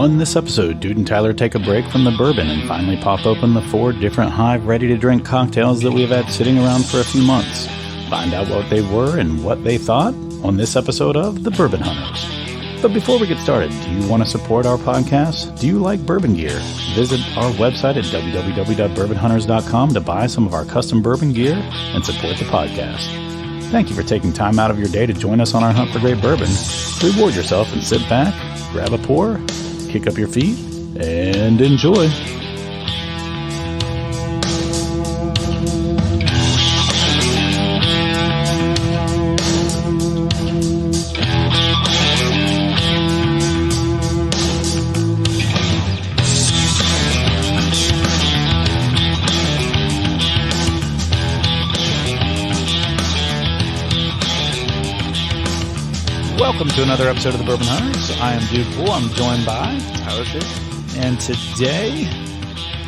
On this episode, Dude and Tyler take a break from the bourbon and finally pop open the 4 different Hive ready-to-drink cocktails that we've had sitting around for a few months. Find out what they were and what they thought on this episode of The Bourbon Hunters. But before we get started, do you want to support our podcast? Do you like bourbon gear? Visit our website at www.bourbonhunters.com to buy some of our custom bourbon gear and support the podcast. Thank you for taking time out of your day to join us on our hunt for great bourbon. Reward yourself and sit back, grab a pour, kick up your feet, and enjoy. Welcome to another episode of the Bourbon Hunters. I am Dude Poole. I'm joined by Tyler Schaefer. And today,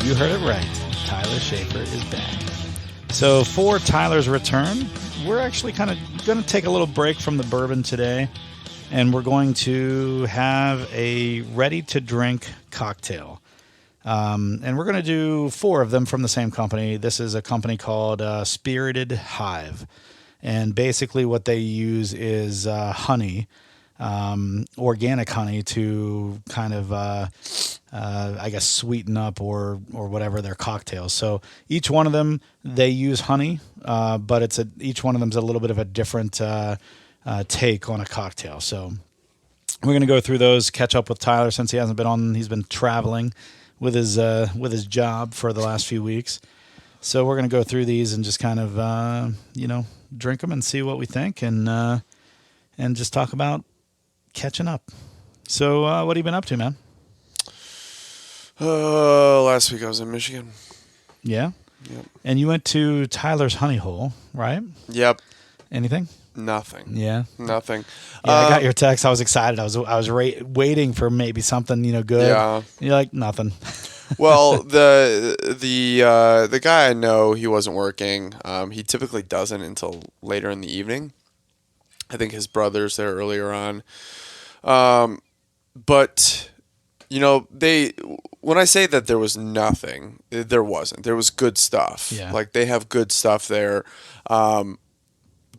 you heard it right, Tyler Schaefer is back. So for Tyler's return, we're actually kind of going to take a little break from the bourbon today. And we're going to have a ready-to-drink cocktail. And we're going to do 4 of them from the same company. This is a company called Spirited Hive. And basically what they use is honey, organic honey to kind of, I guess, sweeten up or whatever their cocktails. So each one of them, they use honey, but each one of them is a little bit of a different take on a cocktail. So we're going to go through those, catch up with Tyler since he hasn't been on. He's been traveling with his job for the last few weeks. So we're going to go through these and just kind of, drink them and see what we think and just talk about catching up. So what have you been up to, man? Last week I was in Michigan. Yeah? Yep. And you went to Tyler's Honey Hole, right? Yep. Anything? Nothing. Yeah? Nothing. Yeah, I got your text. I was excited. I was waiting for maybe something, good. Yeah. You're like, nothing. Well, the guy I know, he wasn't working. He typically doesn't until later in the evening. I think his brother's there earlier on. But when I say that there was nothing, there wasn't. There was good stuff. Yeah. Like they have good stuff there.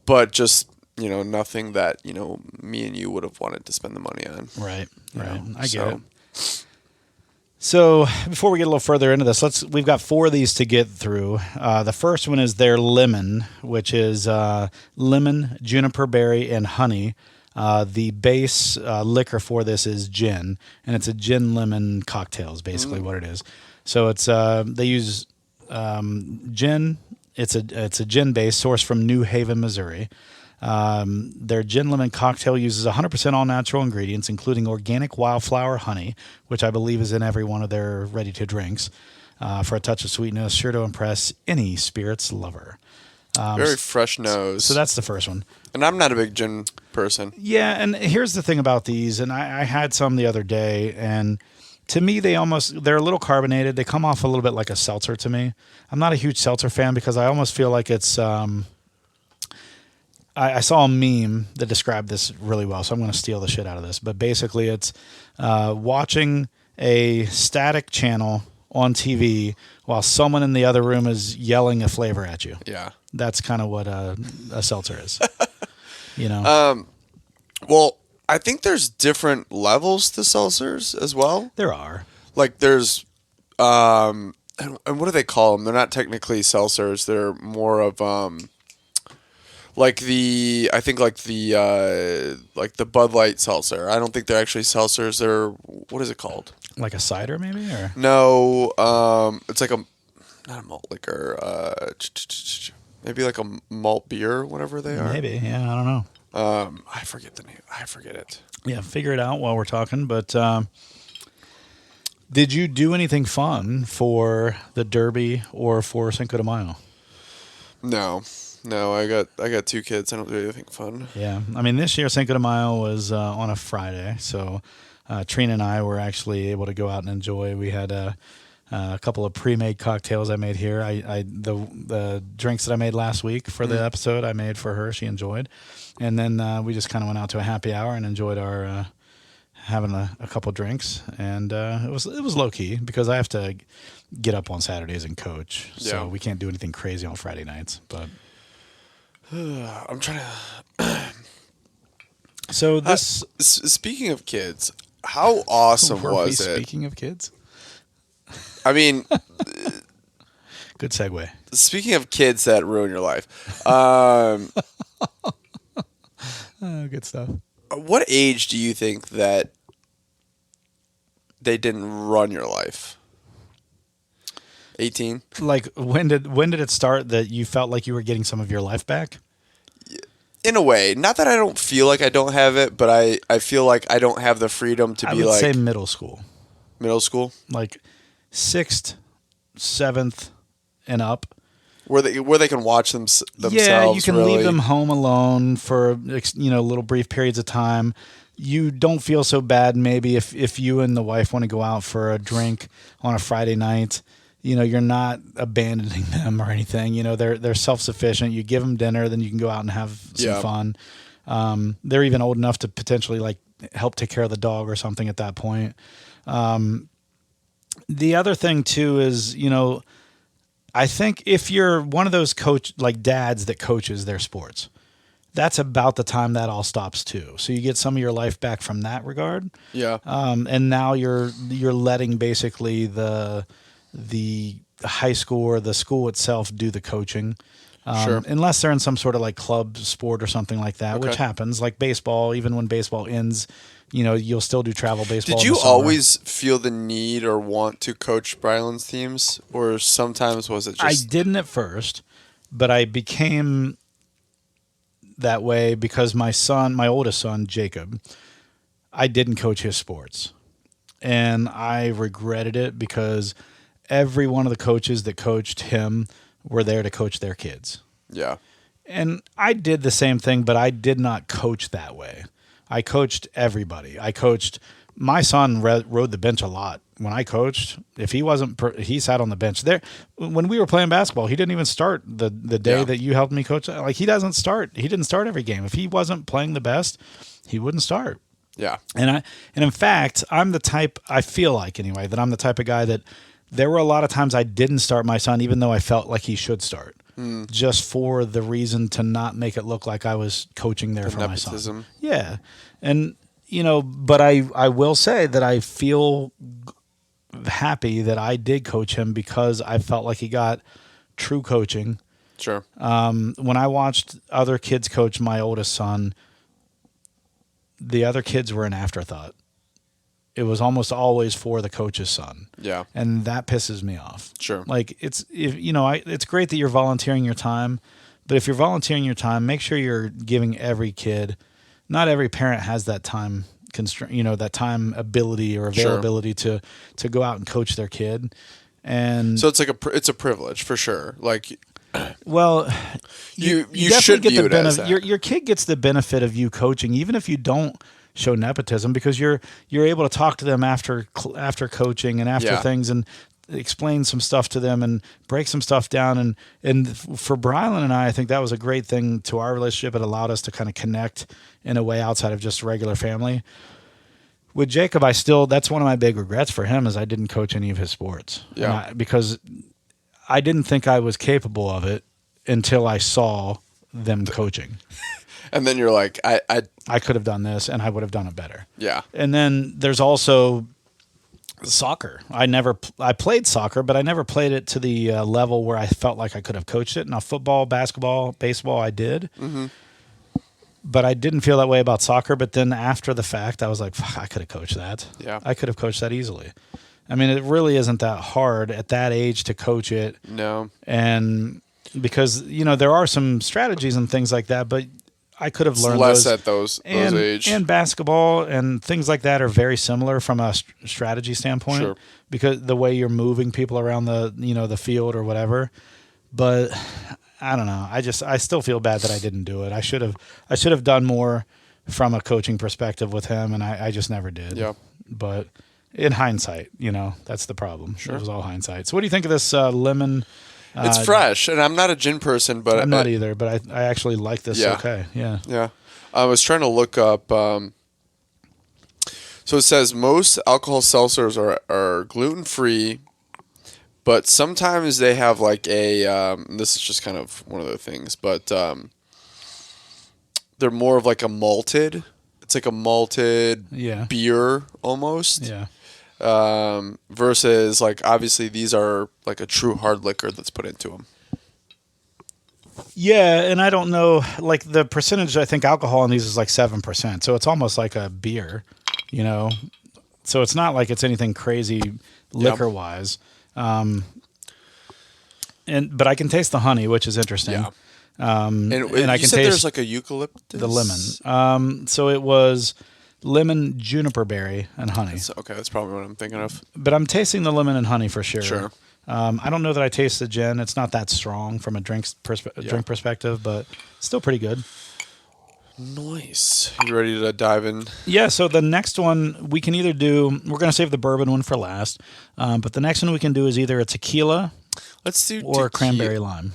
But just, nothing that, me and you would have wanted to spend the money on. Right. I get it. So before we get a little further into this, we've got 4 of these to get through. The first one is their lemon, which is lemon, juniper berry, and honey. The base liquor for this is gin, and it's a gin lemon cocktail is basically what it is. So it's they use gin. It's a gin base sourced from New Haven, Missouri. Their gin lemon cocktail uses 100% all natural ingredients, including organic wildflower honey, which I believe is in every one of their ready-to-drinks, for a touch of sweetness, sure to impress any spirits lover. Very fresh nose. So that's the first one. And I'm not a big gin person. Yeah, and here's the thing about these, and I had some the other day, and to me, they're a little carbonated. They come off a little bit like a seltzer to me. I'm not a huge seltzer fan because I almost feel like it's... I saw a meme that described this really well, so I'm going to steal the shit out of this. But basically, it's watching a static channel on TV while someone in the other room is yelling a flavor at you. Yeah. That's kind of what a seltzer is. Well, I think there's different levels to seltzers as well. There are. Like there's, and what do they call them? They're not technically seltzers. They're more of, like the Bud Light seltzer. I don't think they're actually seltzers. They're, what is it called? Like a cider maybe? Or No, it's like not a malt liquor. Maybe like a malt beer, whatever they are. Maybe, yeah, I don't know. I forget the name. I forget it. Yeah, figure it out while we're talking. But did you do anything fun for the Derby or for Cinco de Mayo? No, I got 2 kids. I don't do anything fun. Yeah, I mean this year Cinco de Mayo was on a Friday, so Trina and I were actually able to go out and enjoy. We had a couple of pre-made cocktails I made here. The drinks that I made last week for the episode I made for her. She enjoyed, and then we just kind of went out to a happy hour and enjoyed our having a couple drinks, and it was low key because I have to get up on Saturdays and coach, so we can't do anything crazy on Friday nights. But I'm trying to. So this. Speaking of kids, how awesome was it? Speaking of kids, I mean, good segue. Speaking of kids that ruin your life, Good stuff. What age do you think that they didn't run your life? 18? Like when did it start that you felt like you were getting some of your life back? In a way. Not that I don't feel like I don't have it, but I feel like I don't have the freedom to be like... I would say middle school. Middle school? Like 6th, 7th, and up. Where they can watch themselves. Yeah, you can really. leave them home alone for little brief periods of time. You don't feel so bad maybe if you and the wife want to go out for a drink on a Friday night. You're not abandoning them or anything. They're self-sufficient. You give them dinner, then you can go out and have some fun. They're even old enough to potentially like help take care of the dog or something at that point. The other thing too is, I think if you're one of those dads that coaches their sports, that's about the time that all stops too. So you get some of your life back from that regard. Yeah. And now you're letting basically the high school or the school itself do the coaching. Sure. Unless they're in some sort of like club sport or something like that, which happens. Like baseball, even when baseball ends, you'll still do travel baseball. Did you always feel the need or want to coach Bryland's teams, or sometimes was it just... I didn't at first, but I became that way because my oldest son, Jacob, I didn't coach his sports. And I regretted it because every one of the coaches that coached him were there to coach their kids. Yeah. And I did the same thing, but I did not coach that way. I coached everybody. My son rode the bench a lot. When I coached, if he wasn't, he sat on the bench there. When we were playing basketball, he didn't even start the day that you helped me coach. Like he didn't start every game. If he wasn't playing the best, he wouldn't start. Yeah. And in fact, I'm the type, I feel like anyway, that I'm the type of guy that there were a lot of times I didn't start my son, even though I felt like he should start. Just for the reason to not make it look like I was coaching there for nepotism. My son. Yeah. And, but I will say that I feel happy that I did coach him because I felt like he got true coaching. Sure. When I watched other kids coach my oldest son, the other kids were an afterthought. It was almost always for the coach's son. Yeah. And that pisses me off. Sure. Like it's great that you're volunteering your time, but if you're volunteering your time, make sure you're giving every kid. Not every parent has that time constraint, that time ability or availability to go out and coach their kid. And so it's like it's a privilege for sure. Like, well, you should get the benefit. Your kid gets the benefit of you coaching, even if you don't show nepotism, because you're able to talk to them after coaching and after things and explain some stuff to them and break some stuff down. And for Brylan and I think that was a great thing to our relationship. It allowed us to kind of connect in a way outside of just regular family. With Jacob, that's one of my big regrets for him is I didn't coach any of his sports. Yeah. Because I didn't think I was capable of it until I saw them coaching. And then you're like, I could have done this, and I would have done it better. Yeah. And then there's also soccer. I played soccer, but I never played it to the level where I felt like I could have coached it. Now, football, basketball, baseball, I did. Mm-hmm. But I didn't feel that way about soccer. But then after the fact, I was like, fuck, I could have coached that. Yeah. I could have coached that easily. I mean, it really isn't that hard at that age to coach it. No. And because, there are some strategies and things like that, but I could have learned less those at those age. And basketball and things like that are very similar from a strategy standpoint. Sure. Because the way you're moving people around the field or whatever. But I don't know. I still feel bad that I didn't do it. I should have done more from a coaching perspective with him, and I just never did. Yeah. But in hindsight, that's the problem. Sure. It was all hindsight. So what do you think of this lemon? It's fresh, and I'm not a gin person, but I'm not either. But I actually like this. Yeah. Okay, yeah, yeah. I was trying to look up. So it says most alcohol seltzers are gluten free, but sometimes they have like a. This is just kind of one of the things, but they're more of like a malted. It's like a malted beer almost. Yeah. Versus like obviously these are like a true hard liquor that's put into them. Yeah, and I don't know, like the percentage, I think alcohol in these is like 7%. So it's almost like a beer, you know? So it's not like it's anything crazy liquor wise. But I can taste the honey, which is interesting. Yeah. And I can said taste there's like a eucalyptus? the lemon. So it was lemon, juniper berry, and honey. That's probably what I'm thinking of. But I'm tasting the lemon and honey for sure. Sure. I don't know that I taste the gin. It's not that strong from a drink perspective, but still pretty good. Nice. You ready to dive in? Yeah, so the next one we can either do, we're going to save the bourbon one for last, but the next one we can do is either a tequila or cranberry lime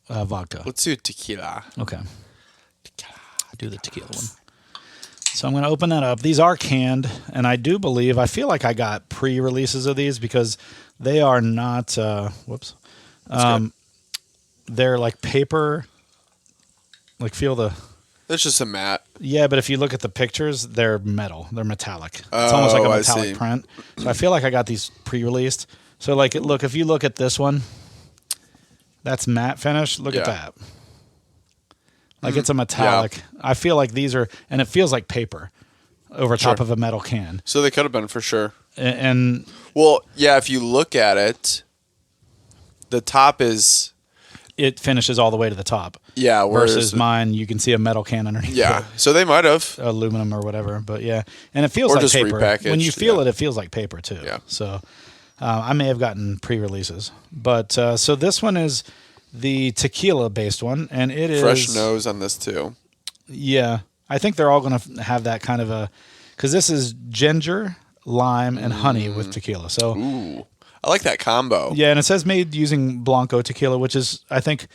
vodka. Let's do tequila. Okay. Do the tequila one. So I'm going to open that up. These are canned, and I feel like I got pre-releases of these because they are not, they're like paper, like feel the... It's just a matte. Yeah, but if you look at the pictures, they're metal. They're metallic. It's almost like a metallic print. So I feel like I got these pre-released. So like, look, if you look at this one, that's matte finish. Look at that. Like it's a metallic. Yeah. I feel like these are, and it feels like paper over top of a metal can. So they could have been for sure. And well, yeah, if you look at it, the top is... It finishes all the way to the top. Yeah. Versus mine, you can see a metal can underneath. Yeah. So they might have. Aluminum or whatever. But yeah. And it feels like just paper. repackaged, When you feel it, it feels like paper too. Yeah. So I may have gotten pre-releases. But so this one is the tequila-based one. And it is... Fresh nose on this too. Yeah. I think they're all going to have that kind of a... Because this is ginger, lime, and honey with tequila. So... Ooh. I like that combo. Yeah, and it says made using Blanco tequila, which is, I think,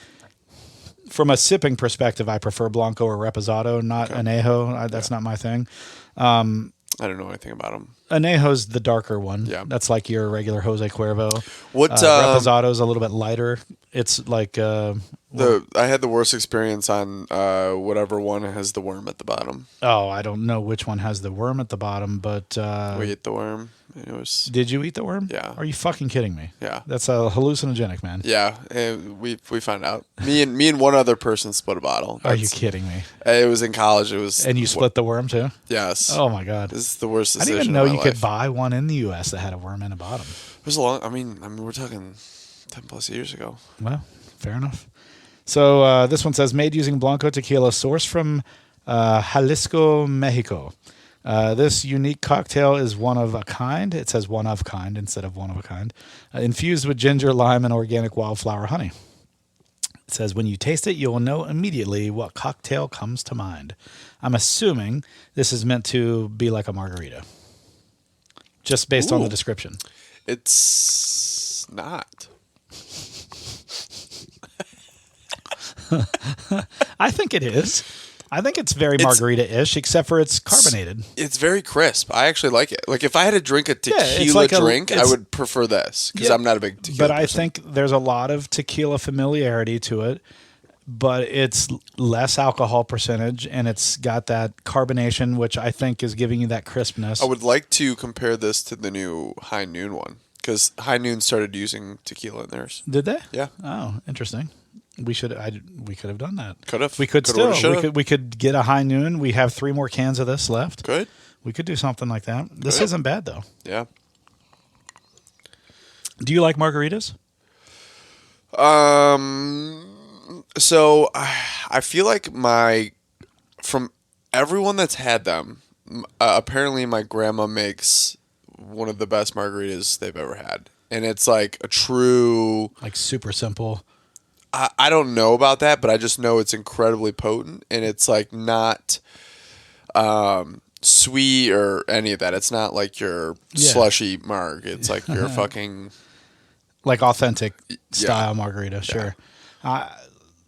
from a sipping perspective, I prefer Blanco or Reposado, not Añejo. That's not my thing. I don't know anything about them. Añejo's the darker one. Yeah. That's like your regular Jose Cuervo. Reposado's a little bit lighter. It's like... I had the worst experience on whatever one has the worm at the bottom. Oh, I don't know which one has the worm at the bottom, but... we ate the worm. It was... Did you eat the worm? Yeah. Are you fucking kidding me? Yeah. That's a hallucinogenic, man. Yeah, and we found out. Me and one other person split a bottle. Are you kidding me? It was in college. It was... And you split the worm too? Yes. Oh my God. This is the worst decision I didn't even know you could buy one in the U.S. that had a worm in the bottom. It was a long... I mean, we're talking 10 plus years ago. Well, fair enough. So this one says, made using Blanco tequila, sourced from Jalisco, Mexico. This unique cocktail is one of a kind. It says one of kind instead of one of a kind. Infused with ginger, lime, and organic wildflower honey. It says, when you taste it, you'll know immediately what cocktail comes to mind. I'm assuming this is meant to be like a margarita. Just based on the description. It's not. I think it is. I think it's very margarita-ish, except for it's carbonated. It's very crisp. I actually like it. Like if I had to drink a tequila drink, I would prefer this because I'm not a big tequila person. I think there's a lot of tequila familiarity to it, but it's less alcohol percentage, and it's got that carbonation, which I think is giving you that crispness. I would like to compare this to the new High Noon one because High Noon started using tequila in theirs. Did they? Yeah. Oh, interesting. We could have done that. Could have. We could still. We could get a High Noon. We have 3 more cans of this left. Good. We could do something like that. This isn't bad though. Yeah. Do you like margaritas? So I feel like from everyone that's had them, apparently my grandma makes one of the best margaritas they've ever had, and it's like a true, like super simple. I don't know about that, but I just know it's incredibly potent, and it's like not sweet or any of that. It's not like your slushy marg. It's like your fucking like authentic style margarita. Sure.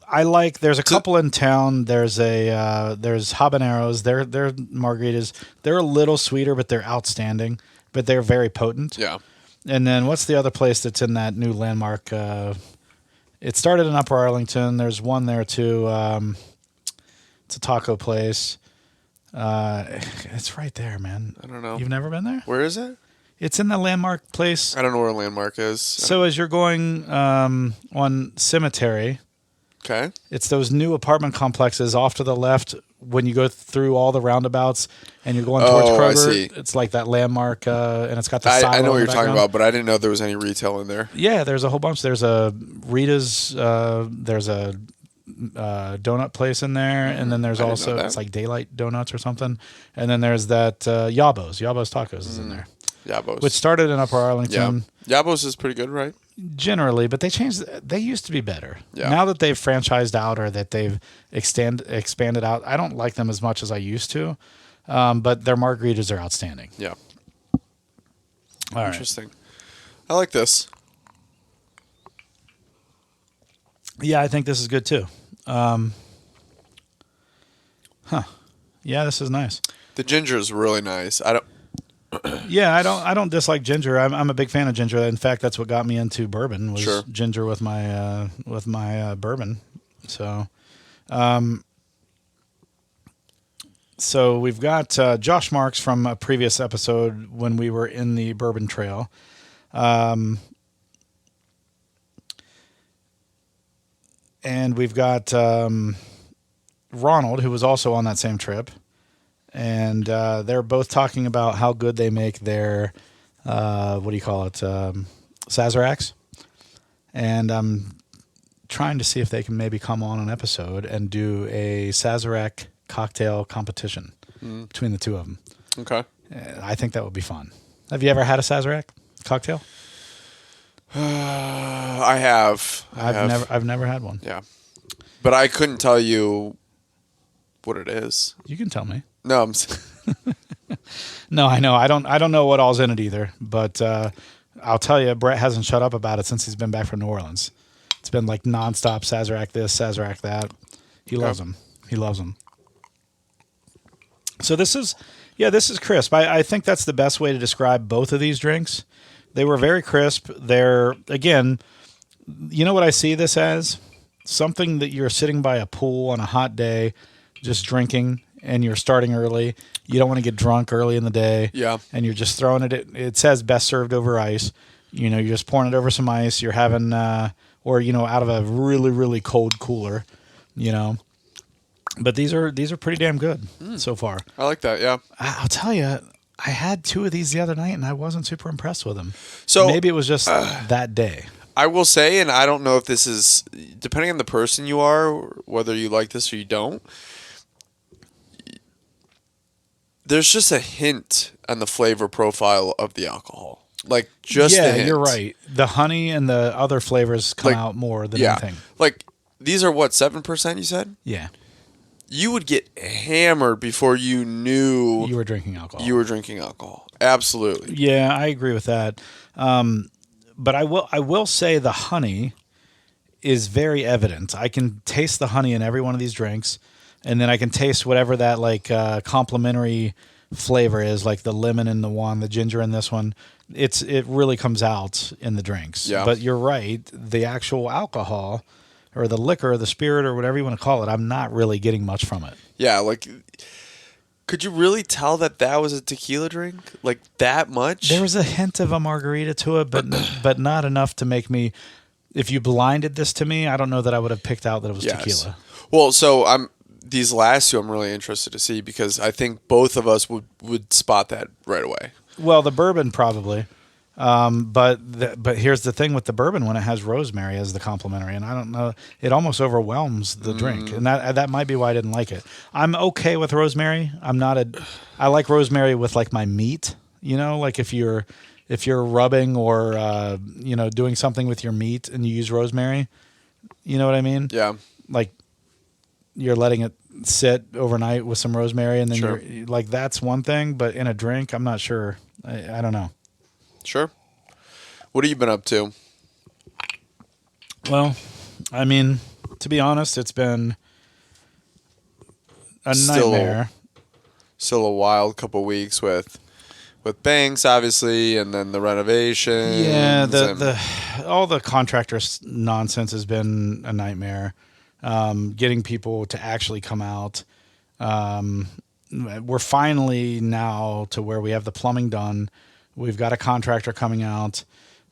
I like. There's a couple in town. There's habaneros. Their margaritas. They're a little sweeter, but they're outstanding. But they're very potent. Yeah. And then what's the other place that's in that new landmark? It started in Upper Arlington. There's one there too. It's a taco place. It's right there, man. I don't know. You've never been there? Where is it? It's in the landmark place. I don't know where Landmark is. So as you're going on Cemetery, Okay. it's those new apartment complexes off to the left when you go through all the roundabouts and you're going towards Kroger. I see. It's like that landmark, and it's got the silo I know what in you're the talking background. about, but I didn't know there was any retail in there. Yeah, there's a whole bunch. There's a Rita's. There's a donut place in there, and then there's I didn't also know that. it's like Daylight Donuts or something, and then there's that Yabo's. Yabo's Tacos is in there, Yabos. which started in Upper yeah. Arlington Yabos is pretty good, right? generally, but they changed. They used to be better. Yeah. Now that they've franchised out or that they've expanded out, I don't like them as much as I used to, but their margaritas are outstanding. Yeah. All right. Interesting. I like this. Yeah, I think this is good too. Yeah, this is nice. The ginger is really nice. Yeah, I don't dislike ginger. I'm a big fan of ginger. In fact, that's what got me into bourbon was Sure. ginger with my bourbon. So, so we've got Josh Marks from a previous episode when we were in the Bourbon Trail. And we've got Ronald, who was also on that same trip. And they're both talking about how good they make their, what do you call it, Sazeracs. And I'm trying to see if they can maybe come on an episode and do a Sazerac cocktail competition between the two of them. Okay. I think that would be fun. Have you ever had a Sazerac cocktail? I have. I've never had one. Yeah. But I couldn't tell you what it is. You can tell me. No, No, I know. I don't know what all's in it either. But I'll tell you, Brett hasn't shut up about it since he's been back from New Orleans. It's been like nonstop Sazerac this, Sazerac that. He loves them. He loves them. So this is crisp. I think that's the best way to describe both of these drinks. They were very crisp. They're, again, you know what I see this as? Something that you're sitting by a pool on a hot day, just drinking, and you're starting early. You don't want to get drunk early in the day. Yeah. And you're just throwing it. It says best served over ice. You know, you're just pouring it over some ice. You're having, or, you know, out of a really, really cold cooler, you know. But these are pretty damn good so far. I like that, yeah. I'll tell you, I had two of these the other night, and I wasn't super impressed with them. So maybe it was just that day. I will say, and I don't know if this is, depending on the person you are, whether you like this or you don't, there's just a hint on the flavor profile of the alcohol. Like, just a hint. You're right. The honey and the other flavors come out more than anything. Like, these are what, 7% you said? Yeah. You would get hammered before you knew You were drinking alcohol. you were drinking alcohol. Absolutely. Yeah, I agree with that. But I will say the honey is very evident. I can taste the honey in every one of these drinks, and then I can taste whatever that like complementary flavor is, like the lemon in the one, the ginger in this one. It really comes out in the drinks. Yeah. But you're right. The actual alcohol or the liquor or the spirit or whatever you want to call it, I'm not really getting much from it. Yeah, like, could you really tell that was a tequila drink? Like, that much? There was a hint of a margarita to it, but not enough to make me. If you blinded this to me, I don't know that I would have picked out that it was tequila. Well, so these last two I'm really interested to see because I think both of us would spot that right away. Well, the bourbon probably, but here's the thing with the bourbon when it has rosemary as the complementary, and I don't know, it almost overwhelms the drink, and that might be why I didn't like it. I'm okay with rosemary. I like rosemary with like my meat, you know, like if you're rubbing or doing something with your meat and you use rosemary, you know what I mean? Yeah. Like you're letting it sit overnight with some rosemary, and then Sure. you're like, that's one thing, but in a drink, I'm not sure. I don't know. Sure. What have you been up to? Well, I mean, To be honest, it's been a Still- nightmare. Still a wild couple weeks with banks, obviously, and then the renovations. Yeah, and- all the contractor nonsense has been a nightmare. Getting people to actually come out. We're finally now to where we have the plumbing done. We've got a contractor coming out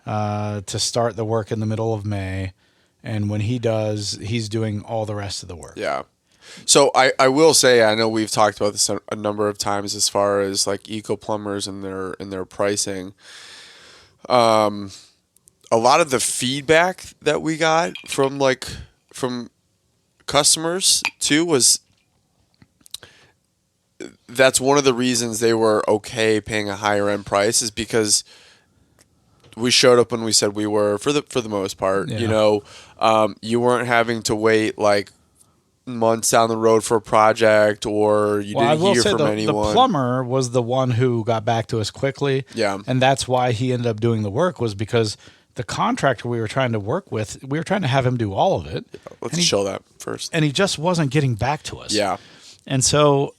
to start the work in the middle of May. And when he does, he's doing all the rest of the work. Yeah. So I will say, I know we've talked about this a number of times as far as like eco plumbers and their pricing. A lot of the feedback that we got from customers too was that's one of the reasons they were okay paying a higher end price is because we showed up when we said we were for the most part. Yeah. You know, you weren't having to wait like months down the road for a project, or you Well, I didn't will hear say from the anyone. plumber was the one who got back to us quickly. Yeah. And that's why he ended up doing the work, was because the contractor we were trying to work with, we were trying to have him do all of it. Let's show that first. And he just wasn't getting back to us. Yeah. And so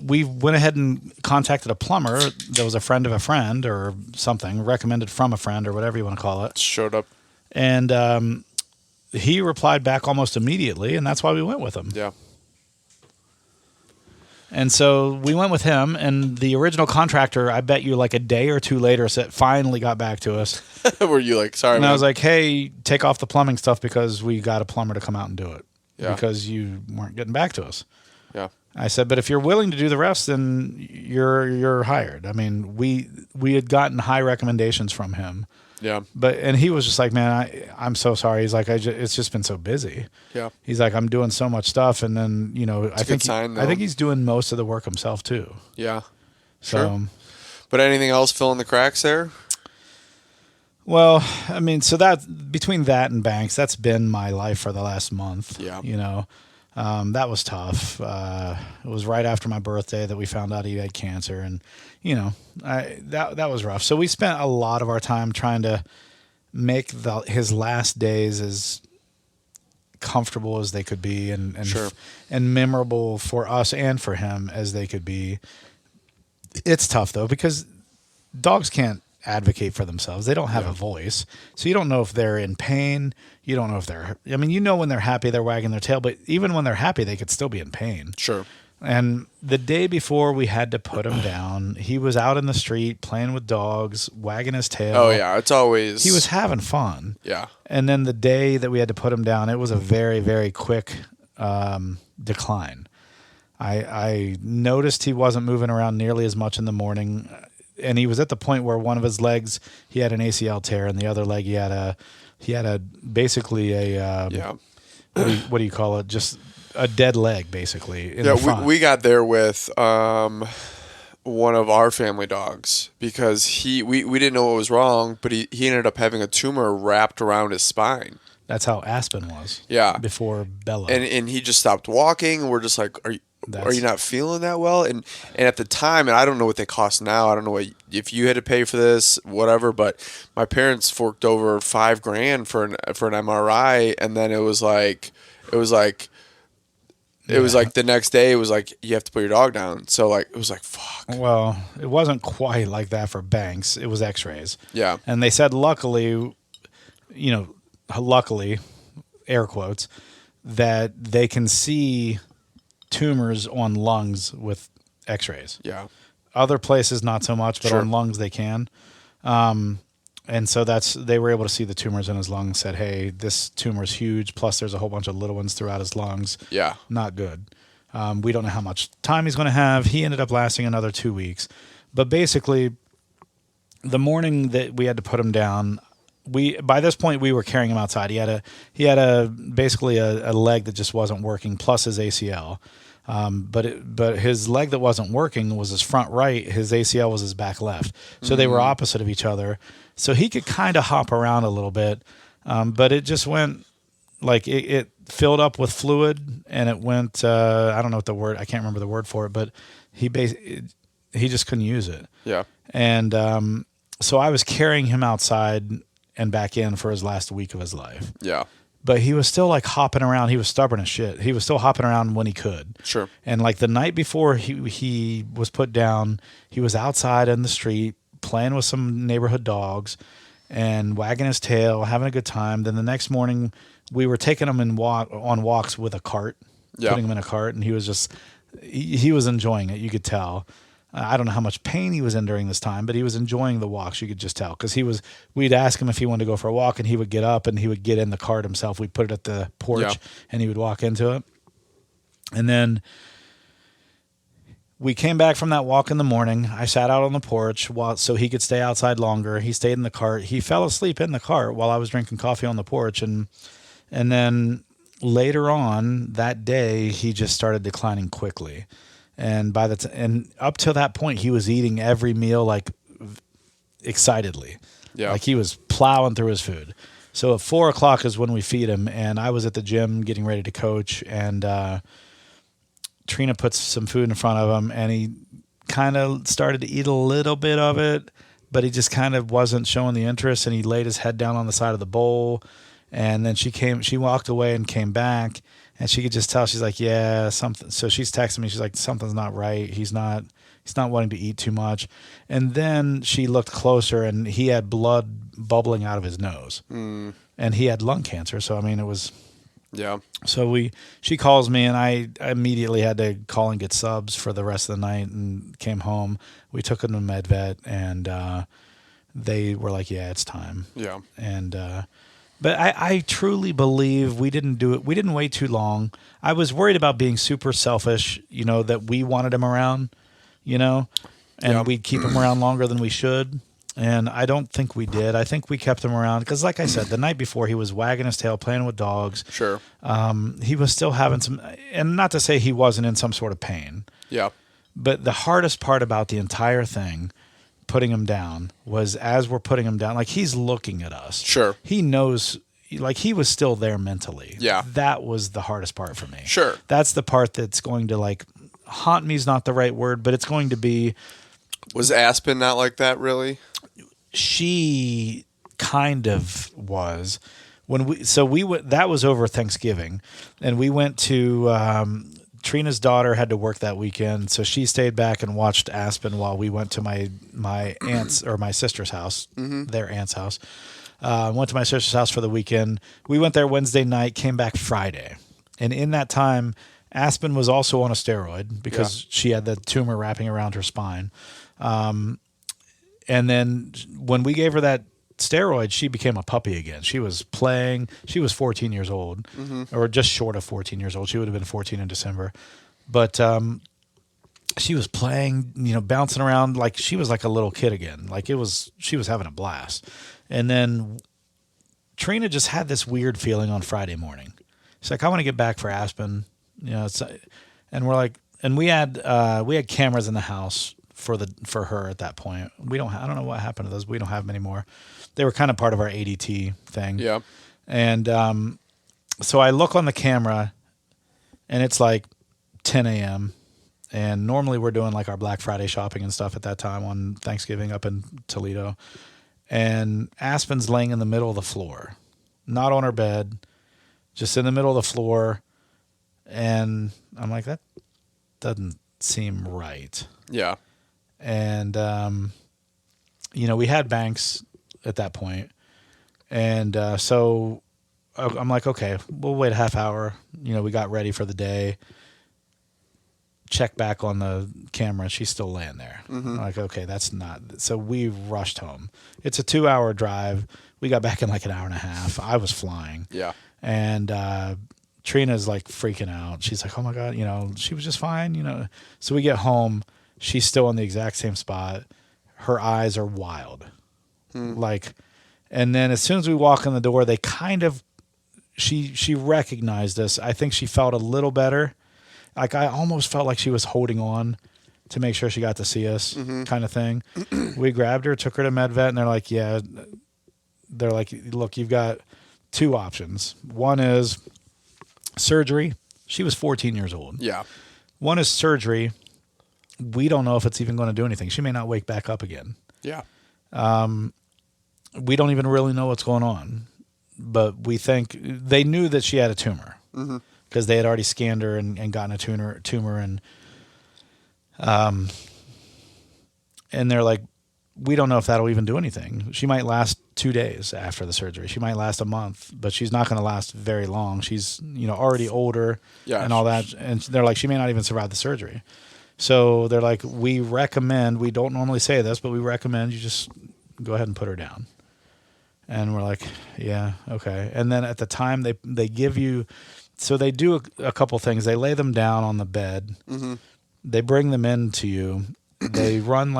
we went ahead and contacted a plumber that was a friend of a friend or something, recommended from a friend or whatever you want to call it. Showed up. And he replied back almost immediately, and that's why we went with him. Yeah. And so we went with him, and the original contractor, I bet you like a day or two later, finally got back to us. Were you like, sorry, And man. I was like, hey, take off the plumbing stuff because we got a plumber to come out and do it. Yeah. Because you weren't getting back to us. Yeah. I said, but if you're willing to do the rest, then you're hired. I mean, we had gotten high recommendations from him. Yeah. And he was just like, man, I'm so sorry. He's like, it's just been so busy. Yeah. He's like, I'm doing so much stuff, and then I a good sign, I think though. he's doing most of the work himself too. Yeah. So, Sure. But anything else filling the cracks there? well, I mean, so that between that and banks, that's been my life for the last month. Yeah. That was tough. It was right after my birthday that we found out he had cancer, and that was rough. So we spent a lot of our time trying to make his last days as comfortable as they could be, and Sure. and memorable for us and for him as they could be. It's tough though, because dogs can't advocate for themselves. They don't have a voice. So you don't know if they're in pain. You don't know if when they're happy, they're wagging their tail, but even when they're happy, they could still be in pain. Sure. And the day before we had to put him down, he was out in the street playing with dogs, wagging his tail. Oh yeah, it's always He was having fun. Yeah. And then the day that we had to put him down, it was a very, very quick decline. I noticed he wasn't moving around nearly as much in the morning, and he was at the point where one of his legs, he had an ACL tear, and the other leg he had a basically a Yeah. what do you call it? Just a dead leg, basically. In the front. We got there with one of our family dogs because we didn't know what was wrong, but he ended up having a tumor wrapped around his spine. That's how Aspen was. Yeah. Before Bella. And he just stopped walking, and we're just like, are you not feeling that well? And at the time, and I don't know what they cost now. I don't know if you had to pay for this, whatever. But my parents forked over $5,000 for an MRI, and then it was like the next day. It was like you have to put your dog down. So like it was like fuck. Well, it wasn't quite like that for Banks. It was X-rays. Yeah. And they said, luckily, air quotes, that they can see tumors on lungs with X-rays. Yeah. Other places not so much, but Sure. on lungs they can. And so they were able to see the tumors in his lungs. Said, hey, this tumor's huge. Plus, there's a whole bunch of little ones throughout his lungs. Yeah. Not good. We don't know how much time he's going to have. He ended up lasting another 2 weeks. But basically, the morning that we had to put him down, by this point we were carrying him outside. He had a basically a leg that just wasn't working, plus his ACL. But his leg that wasn't working was his front right. His ACL was his back left. So they were opposite of each other. So he could kind of hop around a little bit, but it just went like it filled up with fluid, and it went. I don't know what the word. I can't remember the word for it, but he just couldn't use it. Yeah. And so I was carrying him outside and back in for his last week of his life. Yeah. but he was still like hopping around. He was stubborn as shit. He was still hopping around when he could. Sure. And like the night before he was put down, he was outside in the street playing with some neighborhood dogs and wagging his tail, having a good time. Then the next morning, we were taking him on walks with a cart, putting him in a cart, and he was just he was enjoying it. You could tell. I don't know how much pain he was in during this time, but he was enjoying the walks. You could just tell because we'd ask him if he wanted to go for a walk, and he would get up and he would get in the cart himself. We'd put it at the porch, and he would walk into it. And then we came back from that walk in the morning. I sat out on the porch so he could stay outside longer. He stayed in the cart. He fell asleep in the cart while I was drinking coffee on the porch, and then later on that day, he just started declining quickly. And and up till that point, he was eating every meal like excitedly, like he was plowing through his food. So at 4:00 is when we feed him, and I was at the gym getting ready to coach, and Trina puts some food in front of him, and he kind of started to eat a little bit of it, but he just kind of wasn't showing the interest, and he laid his head down on the side of the bowl, and then she walked away and came back. And she could just tell. She's like, yeah, something. So she's texting me. She's like, something's not right. He's not wanting to eat too much. And then she looked closer, and he had blood bubbling out of his nose. And he had lung cancer. So I mean, it was. Yeah. So she calls me, and I immediately had to call and get subs for the rest of the night, and came home. We took him to MedVet, and they were like, yeah, it's time. Yeah. And. But I truly believe we didn't do it. We didn't wait too long. I was worried about being super selfish, that we wanted him around, and we'd keep him around longer than we should. And I don't think we did. I think we kept him around because, like I said, the night before he was wagging his tail, playing with dogs. Sure. He was still having some, and not to say he wasn't in some sort of pain. Yeah. But the hardest part about the entire thing, putting him down, was as we're putting him down, like he's looking at us. Sure. He knows, like he was still there mentally. Yeah. That was the hardest part for me. Sure. That's the part that's going to like haunt me is not the right word, but it's going to be. Was Aspen not like that really? She kind of was. That was over Thanksgiving, and we went to Trina's daughter had to work that weekend, so she stayed back and watched Aspen while we went to my aunt's or my sister's house, their aunt's house. Went to my sister's house for the weekend. We went there Wednesday night, came back Friday, and in that time, Aspen was also on a steroid because she had the tumor wrapping around her spine. And then when we gave her that steroid, she became a puppy again. She was playing. She was 14 years old, or just short of 14 years old. She would have been 14 in December. But she was playing, bouncing around like she was like a little kid again. Like she was having a blast. And then Trina just had this weird feeling on Friday morning. She's like, I want to get back for Aspen. And we're like, and we had cameras in the house for her at that point. I don't know what happened to those. We don't have them anymore. They were kind of part of our ADT thing. Yeah. And so I look on the camera, and it's like 10 a.m. And normally we're doing like our Black Friday shopping and stuff at that time on Thanksgiving up in Toledo. And Aspen's laying in the middle of the floor, not on her bed, just in the middle of the floor. And I'm like, that doesn't seem right. Yeah. And, we had Banks at that point. And so I'm like, okay, we'll wait a half hour. We got ready for the day. Check back on the camera. She's still laying there. I'm like, okay, that's not. So we rushed home. It's a 2-hour drive. We got back in like an hour and a half. I was flying. Yeah. And Trina's like freaking out. She's like, oh my God, she was just fine, So we get home. She's still in the exact same spot. Her eyes are wild. And then as soon as we walk in the door, they kind of, she recognized us. I think she felt a little better. Like I almost felt like she was holding on to make sure she got to see us kind of thing. We grabbed her, took her to MedVet, and they're like, look, you've got two options. One is surgery. She was 14 years old. Yeah. One is surgery. We don't know if it's even going to do anything. She may not wake back up again. Yeah. We don't even really know what's going on. but we think they knew that she had a tumor because they had already scanned her and gotten a tumor, and they're like, we don't know if that'll even do anything. She might last 2 days after the surgery. She might last a month, but she's not going to last very long. She's already older and all that, and they're like, she may not even survive the surgery. So they're like, we don't normally say this, but we recommend you just go ahead and put her down. And we're like, yeah, okay. And then at the time they give you, so they do a couple things. They lay them down on the bed. They bring them in to you. They run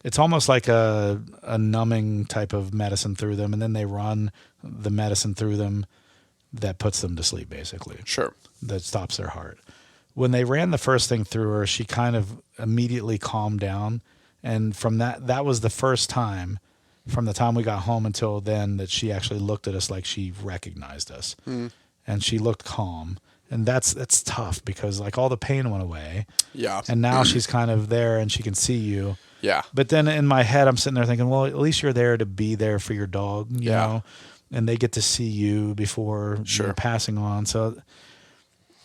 it's almost like a numbing type of medicine through them. And then they run the medicine through them that puts them to sleep, basically. Sure. That stops their heart. When they ran the first thing through her, she kind of immediately calmed down. And from that was the first time, from the time we got home until then, that she actually looked at us like she recognized us. And she looked calm. And that's tough because like all the pain went away. Yeah. And now she's kind of there and she can see you. Yeah. But then in my head, I'm sitting there thinking, well, at least you're there to be there for your dog, you know, and they get to see you before you're passing on. So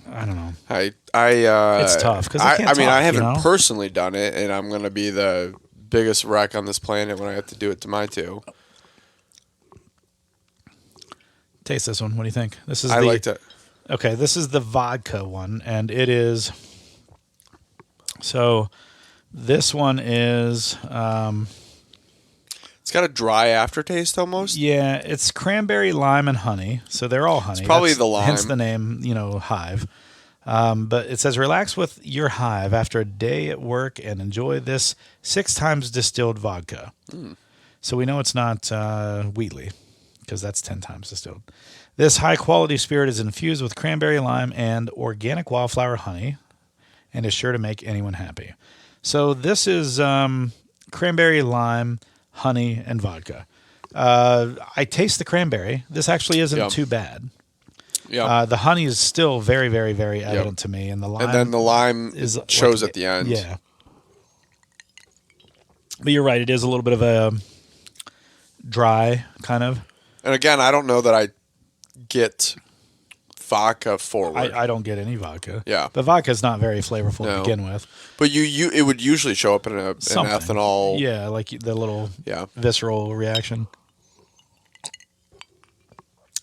I don't know. It's tough because I haven't personally done it, and I'm going to be the biggest wreck on this planet when I have to do it to my two. Taste this one. What do you think? This is liked it. Okay, this is the vodka one, and it is. So, this one is. It's got a dry aftertaste almost. Yeah, it's cranberry, lime, and honey. So they're all honey. It's probably the lime. Hence the name, Hive. But it says, relax with your Hive after a day at work and enjoy this 6 times distilled vodka. So we know it's not Wheatley because that's 10 times distilled. This high-quality spirit is infused with cranberry, lime, and organic wildflower honey and is sure to make anyone happy. So this is cranberry, lime, honey, and vodka. I taste the cranberry. This actually isn't too bad. Yeah. The honey is still very, very, very evident to me, and the lime. And then the lime shows at the end. Yeah. But you're right; it is a little bit of a dry kind of. And again, I don't know that I get vodka forward. I don't get any vodka. Yeah. But vodka is not very flavorful to begin with. But it would usually show up in an ethanol. Yeah, like the little visceral reaction.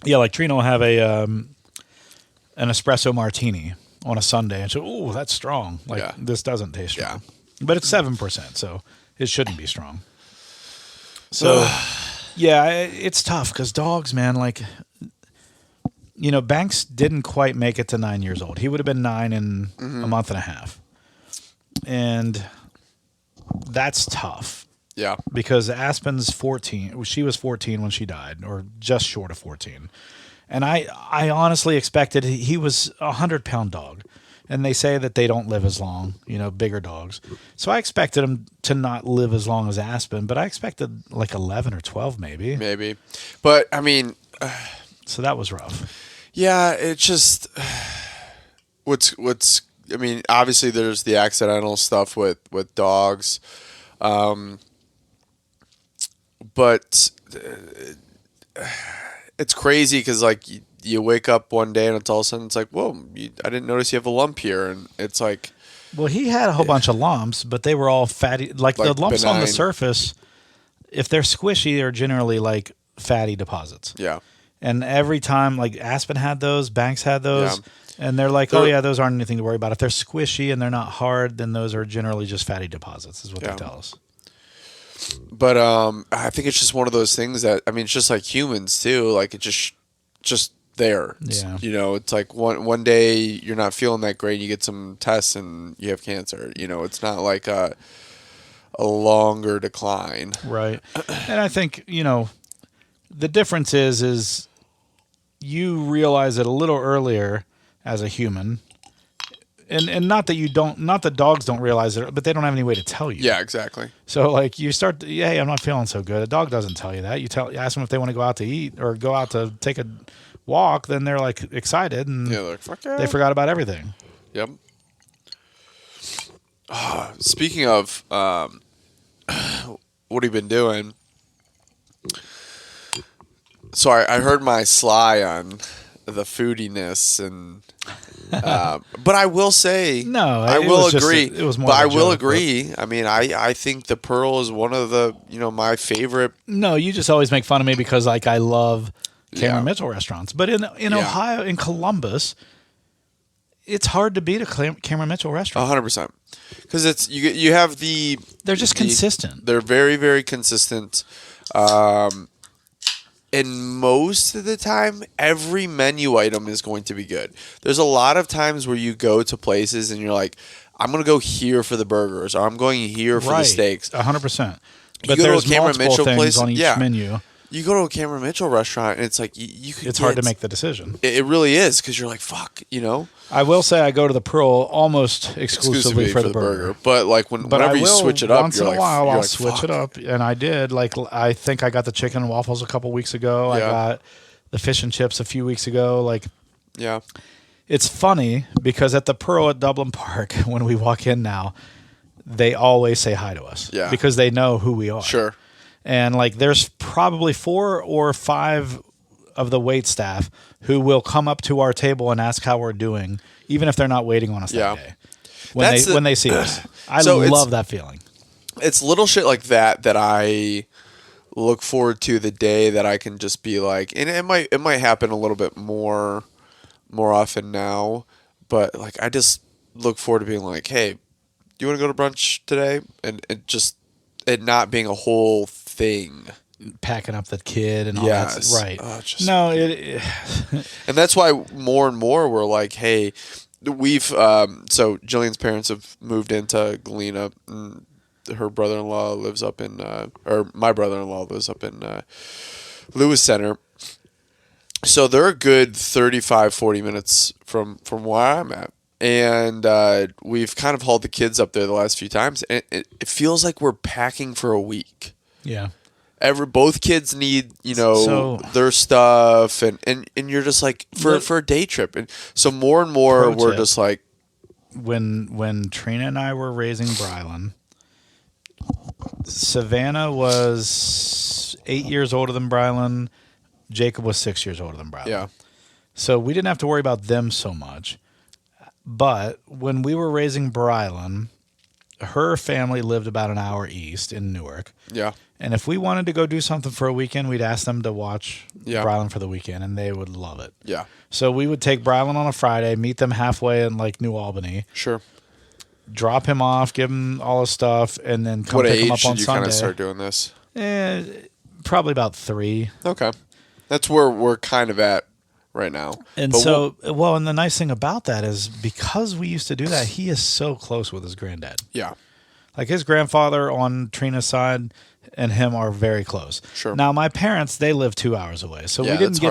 Yeah, like Trina will have an espresso martini on a Sunday, and she'll, ooh, that's strong. Like this doesn't taste strong. But it's 7%, so it shouldn't be strong. So, it's tough because dogs, man, like, Banks didn't quite make it to 9 years old. He would have been 9 in a month and a half. And that's tough. Yeah. Because Aspen's 14. She was 14 when she died, or just short of 14. And I honestly expected, he was a 100-pound dog. And they say that they don't live as long, bigger dogs. So I expected him to not live as long as Aspen, but I expected like 11 or 12 maybe. Maybe. But, I mean... so that was rough. Yeah, it's just... I mean, obviously there's the accidental stuff with dogs. But it's crazy because, like, you wake up one day and it's all of a sudden it's like, whoa, I didn't notice you have a lump here. And it's like... Well, he had a whole bunch of lumps, but they were all fatty. Like the lumps benign. On the surface, if they're squishy, they're generally like fatty deposits. Yeah. And every time, like Aspen had those, Banks had those, and they're like, those aren't anything to worry about. If they're squishy and they're not hard, then those are generally just fatty deposits, is what they tell us. But I think it's just one of those things that, I mean, it's just like humans too. Like it just there. Yeah. It's like one day you're not feeling that great, you get some tests and you have cancer. It's not like a longer decline. Right. And I think, the difference is you realize it a little earlier as a human. And not that dogs don't realize it, but they don't have any way to tell you. Yeah, exactly. So like you start, hey, I'm not feeling so good. A dog doesn't tell you that. You ask them if they want to go out to eat or go out to take a walk, then they're like excited and they're like, fuck yeah. They forgot about everything. Yep. Speaking of what have you been doing? So I heard my sly on the foodiness and. But I will say, No, I will agree. It was more. But of a I will joke, agree. I mean, I think the Pearl is one of the my favorite. No, you just always make fun of me because like I love Cameron Yeah. Mitchell restaurants, but in Yeah. Ohio, in Columbus, it's hard to beat a Cameron Mitchell restaurant. 100%, because it's you have They're just consistent. They're very, very consistent. And most of the time, every menu item is going to be good. There's a lot of times where you go to places and you're like, I'm going to go here for the burgers, or I'm going here for the steaks. 100%. You But go to a there's Cameron multiple Mitchell things place, on each yeah. menu. You go to a Cameron Mitchell restaurant, and it's like you could. It's hard to make the decision. It really is, because you're like, fuck, I will say I go to the Pearl almost exclusively for the burger. But like whenever you switch it up, once you're in like, a while you're I'll like, switch fuck. it up, and I did. Like I think I got the chicken and waffles a couple weeks ago. I Yeah. got the fish and chips a few weeks ago. Like Yeah, it's funny because at the Pearl at Dublin Park, when we walk in now, they always say hi to us. Yeah. Because they know who we are. sure. And like there's probably 4 or 5 of the wait staff who will come up to our table and ask how we're doing, even if they're not waiting on us Yeah. that day. When they see us. I So it's- love that feeling. It's little shit like that I look forward to the day that I can just be like, and it might happen a little bit more often now, but like I just look forward to being like, hey, do you want to go to brunch today? And it not being a whole thing. Packing up the kid and all Yes. that. Right. No, and that's why more and more we're like, hey, we've so Jillian's parents have moved into Galena. And her brother-in-law lives up in, or my brother-in-law lives up in Lewis Center. So they're a good 35, 40 minutes from where I'm at. And we've kind of hauled the kids up there the last few times. And it feels like we're packing for a week. Yeah. Both kids need, So- their stuff. And you're just like, for a day trip. And so more and more, Pro we're tip. just like, When Trina and I were raising Brylan, Savannah was 8 years older than Brylan. Jacob was 6 years older than Brylan. yeah, So we didn't have to worry about them so much. But when we were raising Brylan, her family lived about an hour east in Newark. yeah, And if we wanted to go do something for a weekend, we'd ask them to watch Yeah. Brylan for the weekend, and they would love it. yeah, So we would take Brylan on a Friday, meet them halfway in like New Albany, sure. drop him off, give him all his stuff, and then come What pick him age up on did you kind Sunday. of start doing this? Probably about 3. Okay. That's where we're kind of at right now. And But so, well, and the nice thing about that is because we used to do that, he is so close with his granddad. yeah, Like his grandfather on Trina's side and him are very close. Sure. Now my parents, they live 2 hours away, so Yeah, we didn't that's get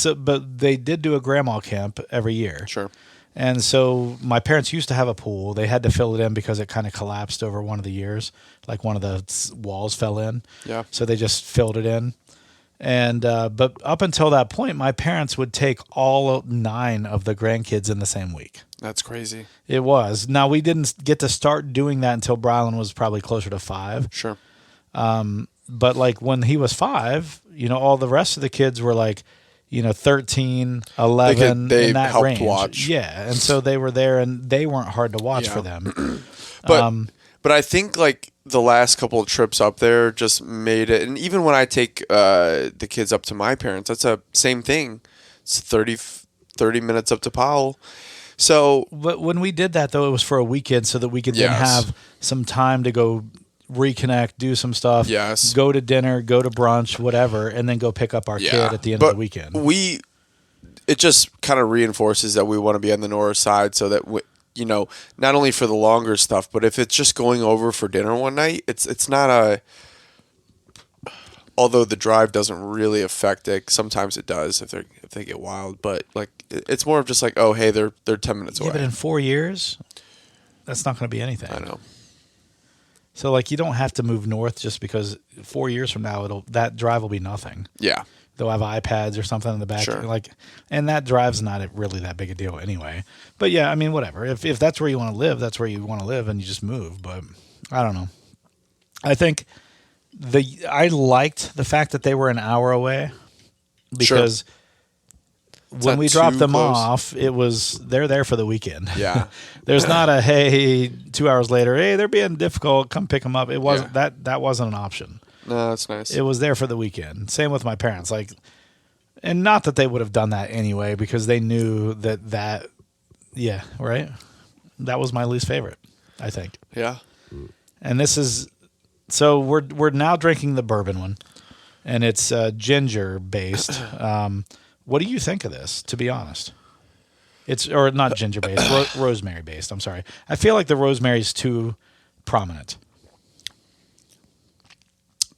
harder. but they did do a grandma camp every year. sure. And so my parents used to have a pool. They had to fill it in because it kind of collapsed over one of the years, like one of the walls fell in. Yeah. So they just filled it in. And but up until that point, my parents would take all 9 of the grandkids in the same week. That's crazy. It was. Now we didn't get to start doing that until Brylan was probably closer to 5. Sure. But like when he was 5, all the rest of the kids were like, 13, 11, They in that helped range. watch. Yeah, and so they were there, and they weren't hard to watch Yeah. for them. But I think like the last couple of trips up there just made it. And even when I take the kids up to my parents, that's a same thing. It's 30 minutes up to Powell. So But when we did that, though, it was for a weekend so that we could then Yes. have some time to go reconnect, do some stuff, Yes. go to dinner, go to brunch, whatever, and then go pick up our kid at the end of the weekend. It just kind of reinforces that we want to be on the north side so that not only for the longer stuff, but if it's just going over for dinner one night, it's not a. Although the drive doesn't really affect it, sometimes it does if they get wild. But like it's more of just like, oh hey, they're 10 minutes away. Yeah, but in 4 years, that's not going to be anything. I know. So like you don't have to move north just because 4 years from now that drive will be nothing. Yeah. They'll have iPads or something in the back, Sure. and that drive's not really that big a deal anyway. But yeah, I mean, whatever. If that's where you want to live, that's where you want to live, and you just move. But I don't know. I think I liked the fact that they were an hour away, because when not we dropped too them close. off, they're there for the weekend. Yeah. There's not a, hey, 2 hours later, hey, they're being difficult, come pick them up. It wasn't that wasn't an option. No, that's nice. It was there for the weekend. Same with my parents. Like, and not that they would have done that anyway, because they knew that yeah, right? That was my least favorite, I think. Yeah. And this is, so we're now drinking the bourbon one, and it's ginger based. What do you think of this, to be honest? It's, or not ginger based, rosemary based. I'm sorry. I feel like the rosemary is too prominent.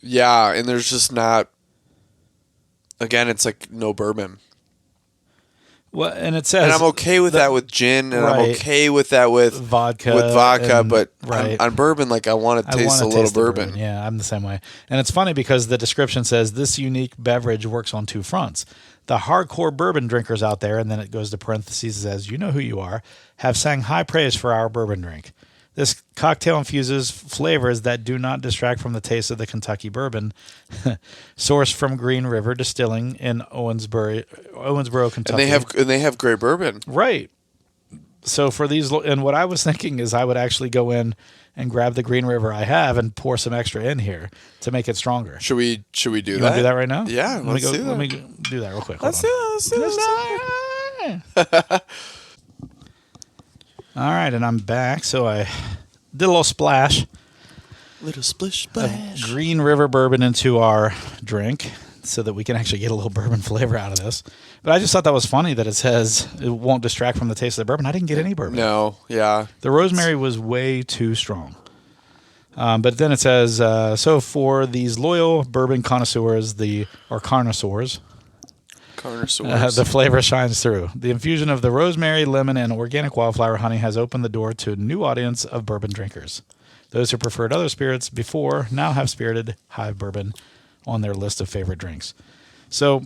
Yeah, and there's just not. Again, it's like no bourbon. Well, and it says, And I'm okay with that with gin, and I'm right. okay with that with vodka. but right. on bourbon, like I want to taste a little bourbon. Yeah, I'm the same way. And it's funny because the description says this unique beverage works on two fronts. The hardcore bourbon drinkers out there, and then it goes to parentheses, says, you know who you are, have sang high praise for our bourbon drink. This cocktail infuses flavors that do not distract from the taste of the Kentucky bourbon, sourced from Green River Distilling in Owensboro, Kentucky. And they have great bourbon. Right. So for these, and what I was thinking is I would actually go in and grab the Green River I have and pour some extra in here to make it stronger. Should we do You that? want to do that right now? Yeah, let's do that. Let me do that real quick. Let's Hold do on. it. All right, and I'm back. So I did a little splash Little splish of splash. Green River bourbon into our drink so that we can actually get a little bourbon flavor out of this. But I just thought that was funny that it says it won't distract from the taste of the bourbon. I didn't get any bourbon. No, yeah. The rosemary was way too strong. But then it says, so for these loyal bourbon connoisseurs, connoisseurs, the flavor shines through. The infusion of the rosemary, lemon, and organic wildflower honey has opened the door to a new audience of bourbon drinkers. Those who preferred other spirits before now have spirited Hive bourbon on their list of favorite drinks. So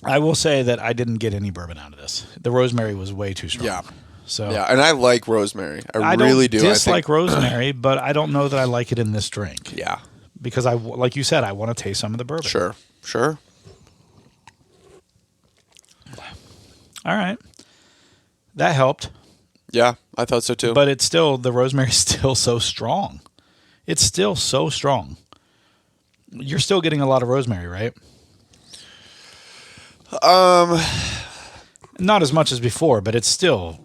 I will say that I didn't get any bourbon out of this. The rosemary was way too strong. Yeah. So Yeah, and I like rosemary. I don't really do. dislike rosemary, but I don't know that I like it in this drink. Yeah. Because like you said, I want to taste some of the bourbon. Sure. All right. That helped. Yeah, I thought so too. But it's still, the rosemary's still so strong. It's still so strong. You're still getting a lot of rosemary, right? Not as much as before, but it's still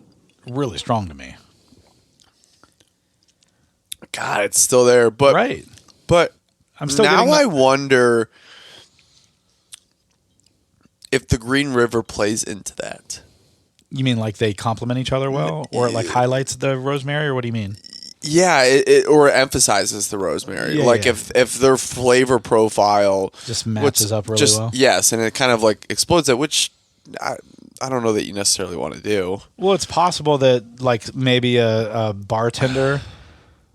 really strong to me. God, it's still there. But Right. But I'm still now getting I wonder if the Green River plays into that. You mean like they complement each other well? Or it like highlights the rosemary, or what do you mean? Yeah, or emphasizes the rosemary. Yeah, like yeah. if their flavor profile Just matches up really well? Yes, and it kind of like explodes it, which I don't know that you necessarily want to do. Well, it's possible that like maybe a bartender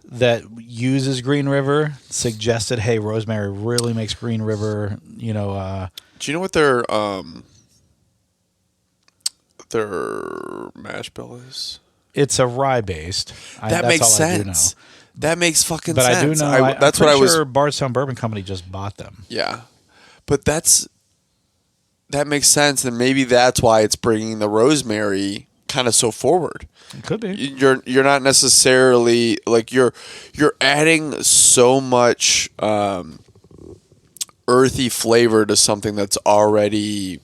that uses Green River suggested, hey, rosemary really makes Green River, Do you know what their mash bill is? it's a rye based. That makes sense. That makes fucking But sense. I do know. That's I'm what I was. sure Bardstown Bourbon Company just bought them. Yeah, but that makes sense, and maybe that's why it's bringing the rosemary kind of so forward. It could be. You're not necessarily like you're adding so much earthy flavor to something that's already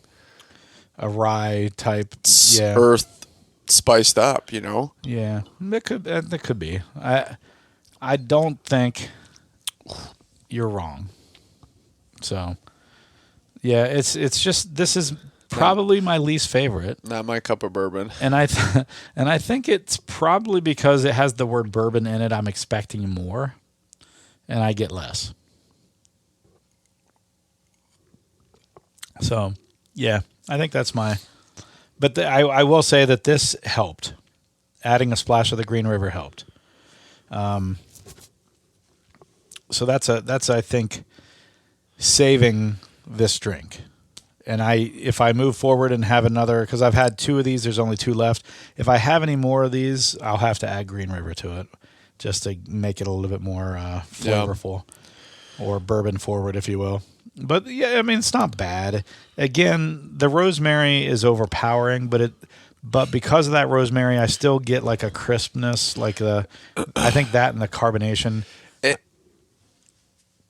A rye type. earth spiced up. Yeah, that could be. I don't think you're wrong. So, yeah, it's just, this is probably my least favorite, Not my cup of bourbon. and I think it's probably because it has the word bourbon in it. I'm expecting more, and I get less. So, yeah, I think that's my. But I will say that this helped. Adding a splash of the Green River helped. So that's I think saving this drink. And if I move forward and have another, because I've had 2 of these, there's only 2 left. If I have any more of these, I'll have to add Green River to it, just to make it a little bit more flavorful, or bourbon forward, if you will. But yeah, I mean, it's not bad. Again, the rosemary is overpowering, but because of that rosemary, I still get like a crispness, I think that and the carbonation.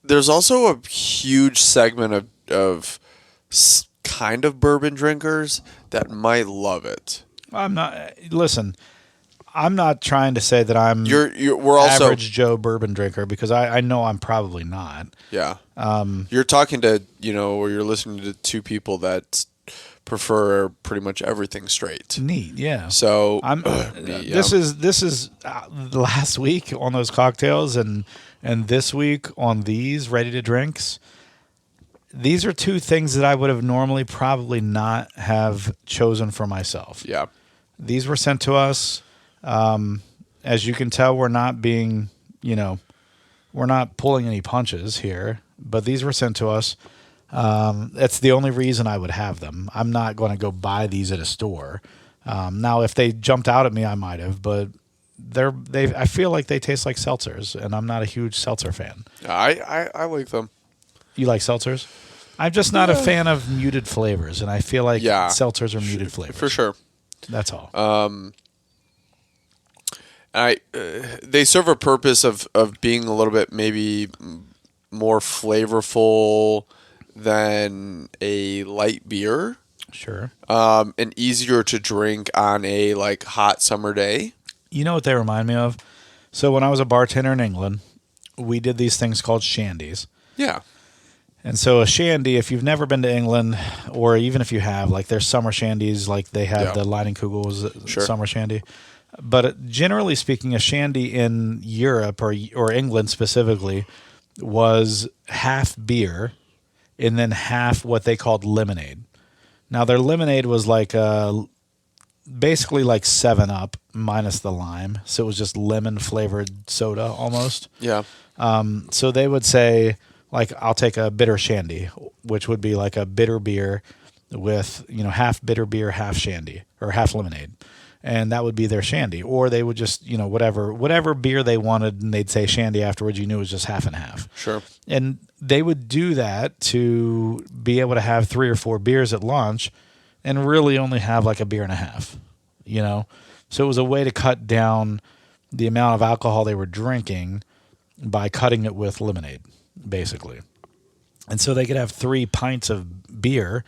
There's also a huge segment of kind of bourbon drinkers that might love it. Listen, I'm not trying to say that I'm we're also average Joe bourbon drinker, because I know I'm probably not. Yeah. You're talking to, or you're listening to two people that prefer pretty much everything straight. Neat, yeah. So this is last week on those cocktails and this week on these ready to drinks. These are two things that I would have normally probably not have chosen for myself. Yeah. These were sent to us. As you can tell, we're not being, we're not pulling any punches here, but these were sent to us. That's the only reason I would have them. I'm not going to go buy these at a store. Now, if they jumped out at me, I might have, but I feel like they taste like seltzers, and I'm not a huge seltzer fan. I like them. You like seltzers? I'm just not a fan of muted flavors, and I feel like seltzers are muted flavors. For sure. That's all. They serve a purpose of being a little bit maybe more flavorful than a light beer. Sure. And easier to drink on a hot summer day. You know what they remind me of? So when I was a bartender in England, we did these things called shandies. Yeah. And so a shandy, if you've never been to England, or even if you have, there's summer shandies, they have the Leinenkugels summer shandy. But generally speaking, a shandy in Europe or England specifically was half beer and then half what they called lemonade. Now, their lemonade was basically like 7-Up minus the lime. So it was just lemon-flavored soda almost. Yeah. So they would say, I'll take a bitter shandy, which would be like a bitter beer with, half bitter beer, half shandy, or half lemonade. And that would be their shandy. Or they would just, whatever beer they wanted, and they'd say shandy afterwards, you knew it was just half and half. Sure. And they would do that to be able to have 3 or 4 beers at lunch and really only have a beer and a half, So it was a way to cut down the amount of alcohol they were drinking by cutting it with lemonade, basically. And so they could have 3 pints of beer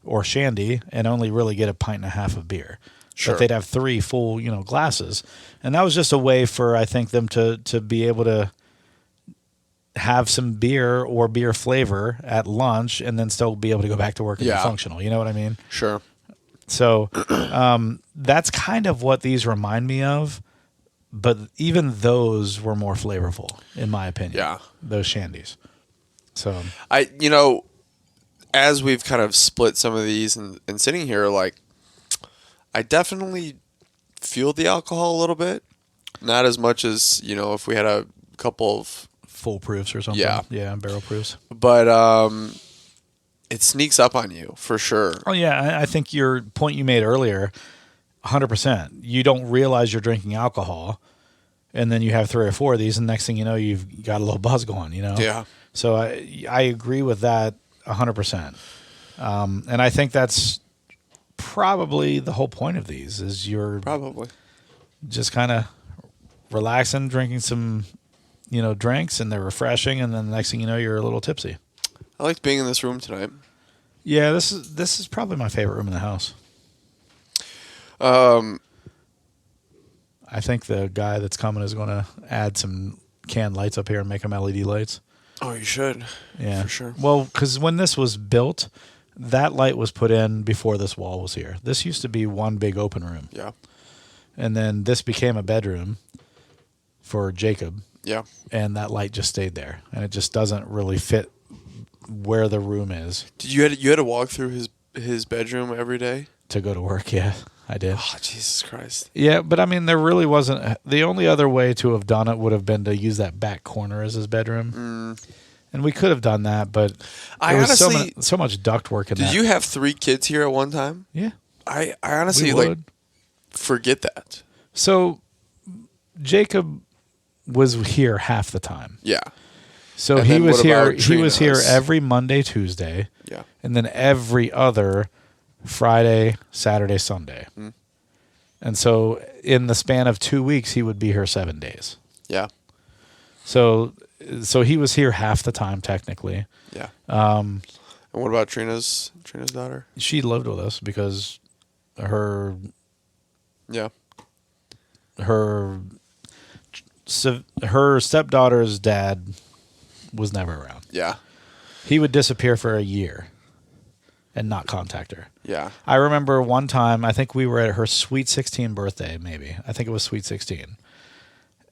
or shandy and only really get a pint and a half of beer. Sure. But they'd have 3 full, glasses. And that was just a way for, I think, them to be able to have some beer or beer flavor at lunch and then still be able to go back to work and be functional. You know what I mean? Sure. So that's kind of what these remind me of. But even those were more flavorful, in my opinion. Yeah. Those shandies. So as we've kind of split some of these and sitting here, I definitely feel the alcohol a little bit. Not as much as, if we had a couple of full proofs or something. Yeah, barrel proofs. But it sneaks up on you for sure. Oh yeah, I think your point you made earlier, 100%. You don't realize you're drinking alcohol, and then you have 3 or 4 of these, and next thing you know, you've got a little buzz going. Yeah. So I agree with that 100%. And I think that's probably the whole point of these is you're probably just kind of relaxing, drinking some, drinks, and they're refreshing, and then the next thing you know, you're a little tipsy. I liked being in this room tonight. Yeah, this is probably my favorite room in the house. I think the guy that's coming is going to add some canned lights up here and make them LED lights. Oh, you should. Yeah, for sure. Well, because when this was built, that light was put in before this wall was here. This used to be one big open room. Yeah. And then this became a bedroom for Jacob. Yeah. And that light just stayed there. And it just doesn't really fit where the room is. Did you had to walk through his bedroom every day? To go to work, yeah. I did. Oh, Jesus Christ. Yeah, but I mean, there really wasn't. The only other way to have done it would have been to use that back corner as his bedroom. And we could have done that, but there was honestly, so much ductwork in that. Did you have 3 kids here at one time? Yeah. I honestly forget that. So Jacob was here half the time. Yeah. So And he then was what here. about He was here Trina's? every Monday, Tuesday, Yeah. and then every other Friday, Saturday, Sunday. Mm. And so in the span of 2 weeks, he would be here 7 days. Yeah. So he was here half the time technically. Yeah. And what about Trina's daughter? She lived with us because her Yeah. her stepdaughter's dad was never around. Yeah. He would disappear for a year and not contact her. Yeah. I remember one time, I think we were at her Sweet 16 birthday, maybe. I think it was Sweet 16.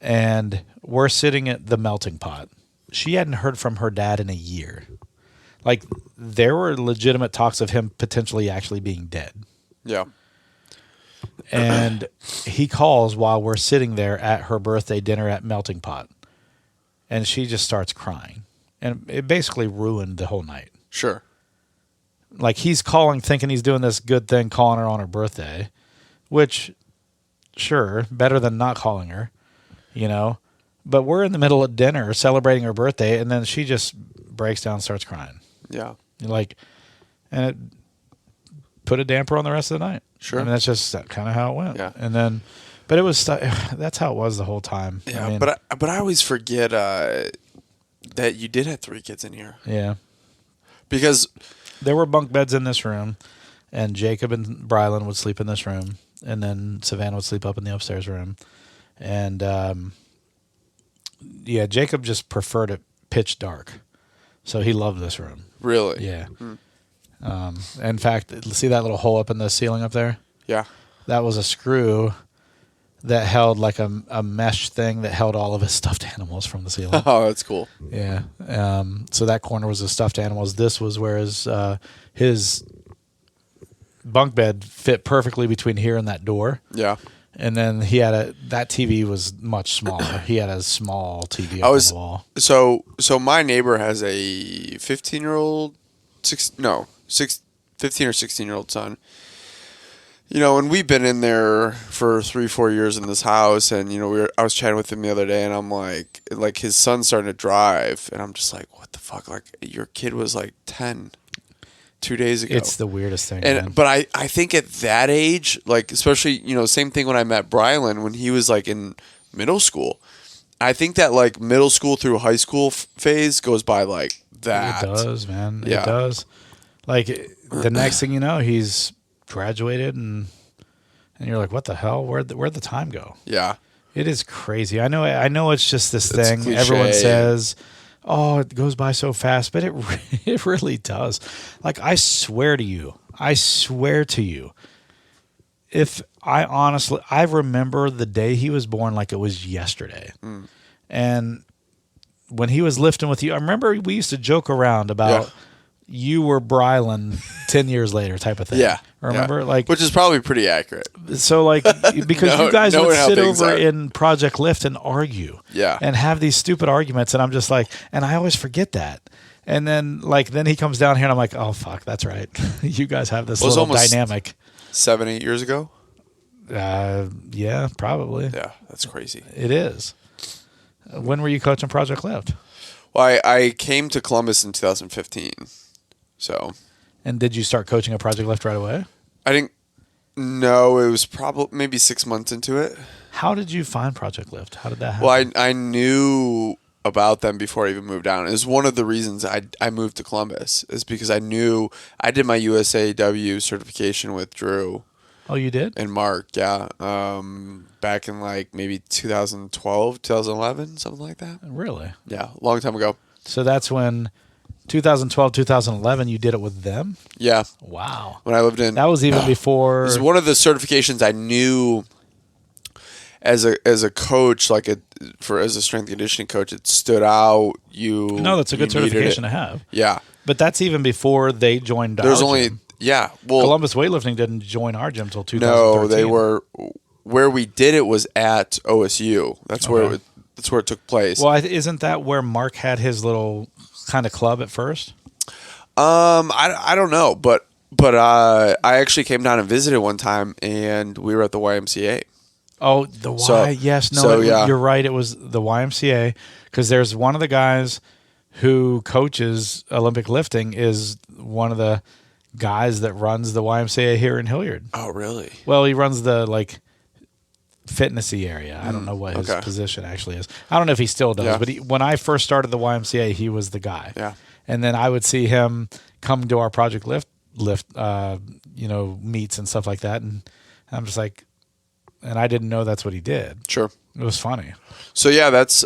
And we're sitting at the melting pot. She hadn't heard from her dad in a year. Like, there were legitimate talks of him potentially actually being dead. Yeah. And he calls while we're sitting there at her birthday dinner at Melting Pot. And she just starts crying. And it basically ruined the whole night. Sure. Like, he's calling thinking he's doing this good thing, calling her on her birthday. Which, sure, better than not calling her, you know. But we're in the middle of dinner celebrating her birthday, and then she just breaks down and starts crying. Yeah. Like, and it put a damper on the rest of the night. Sure. I mean, that's just kind of how it went. Yeah. And then, but it was, that's how it was the whole time. Yeah. I mean, but I always forget that you did have 3 kids in here. Yeah. Because There were bunk beds in this room, and Jacob and Brylan would sleep in this room, and then Savannah would sleep up in the upstairs room. And, yeah, Jacob just preferred it pitch dark. So he loved this room. really. Yeah. In fact, see that little hole up in the ceiling up there? Yeah. That was a screw that held like a mesh thing that held all of his stuffed animals from the ceiling. Oh, that's cool. Yeah. So that corner was the stuffed animals. This was where his bunk bed fit perfectly between here and that door. Yeah. And then he had that TV was much smaller. He had a small TV up on the wall. So my neighbor has a 15-year-old, 15 or 16-year-old son. You know, and we've been in there for 3-4 years in this house, and you know, I was chatting with him the other day, and I'm like his son's starting to drive, and I'm just like, what the fuck? Like, your kid was like 10 2 days ago. It's the weirdest thing. And man. but I think at that age, like, especially, you know, same thing when I met Brylan when he was like in middle school. I think that like middle school through high school phase goes by like that. It does, man. Yeah. It does. Like, the next thing you know, he's graduated, and you're like, what the hell? Where'd the time go? Yeah. It is crazy. I know it's just this It's thing cliche. everyone says, oh, it goes by so fast, but it really does. Like, I swear to you, if I remember the day he was born like it was yesterday. And when he was lifting with you, I remember we used to joke around about you were Brylan 10 years later type of thing. Yeah. Remember? Yeah. Like, which is probably pretty accurate. so like, because you guys knowing would how sit things over are. in Project Lift and argue. Yeah. And have these stupid arguments. And I'm just like, and I always forget that. And then he comes down here and I'm like, oh, fuck, that's right. You guys have this little almost dynamic. 7-8 years ago. Yeah, probably. Yeah, that's crazy. It is. When were you coaching Project Lift? Well, I came to Columbus in 2015. So. And did you start coaching a Project Lift right away? I didn't. No, it was probably maybe 6 months into it. How did you find Project Lift? How did that happen? Well, I knew about them before I even moved down. It was one of the reasons I moved to Columbus, is because I knew I did my USAW certification with Drew. Oh, you did? And Mark, yeah. Back in like maybe 2012, 2011, something like that. Really? Yeah, a long time ago. So that's when 2012, 2011, you did it with them? Yeah. Wow. When I lived in... That was even before... It was one of the certifications I knew as a coach, like as a strength and conditioning coach, it stood out. No, that's a good certification to have. Yeah. But that's even before they joined our There's only... gym. Yeah. Well, Columbus Weightlifting didn't join our gym until 2013. no, they were... Where we did it was at OSU. That's where it took place. Well, isn't that where Mark had his little kind of club at first? I don't know, but I actually came down and visited one time, and we were at the YMCA. Oh, yes, no, yeah. you're right. It was the YMCA, because there's one of the guys who coaches Olympic lifting, is one of the guys that runs the YMCA here in Hilliard. Oh, really? Well, he runs the fitnessy area. I don't know what his position actually is. I don't know if he still does, but when I first started the YMCA, he was the guy. Yeah. And then I would see him come to our Project Lift meets and stuff like that, and I'm just like, and I didn't know that's what he did. Sure. It was funny. So yeah, that's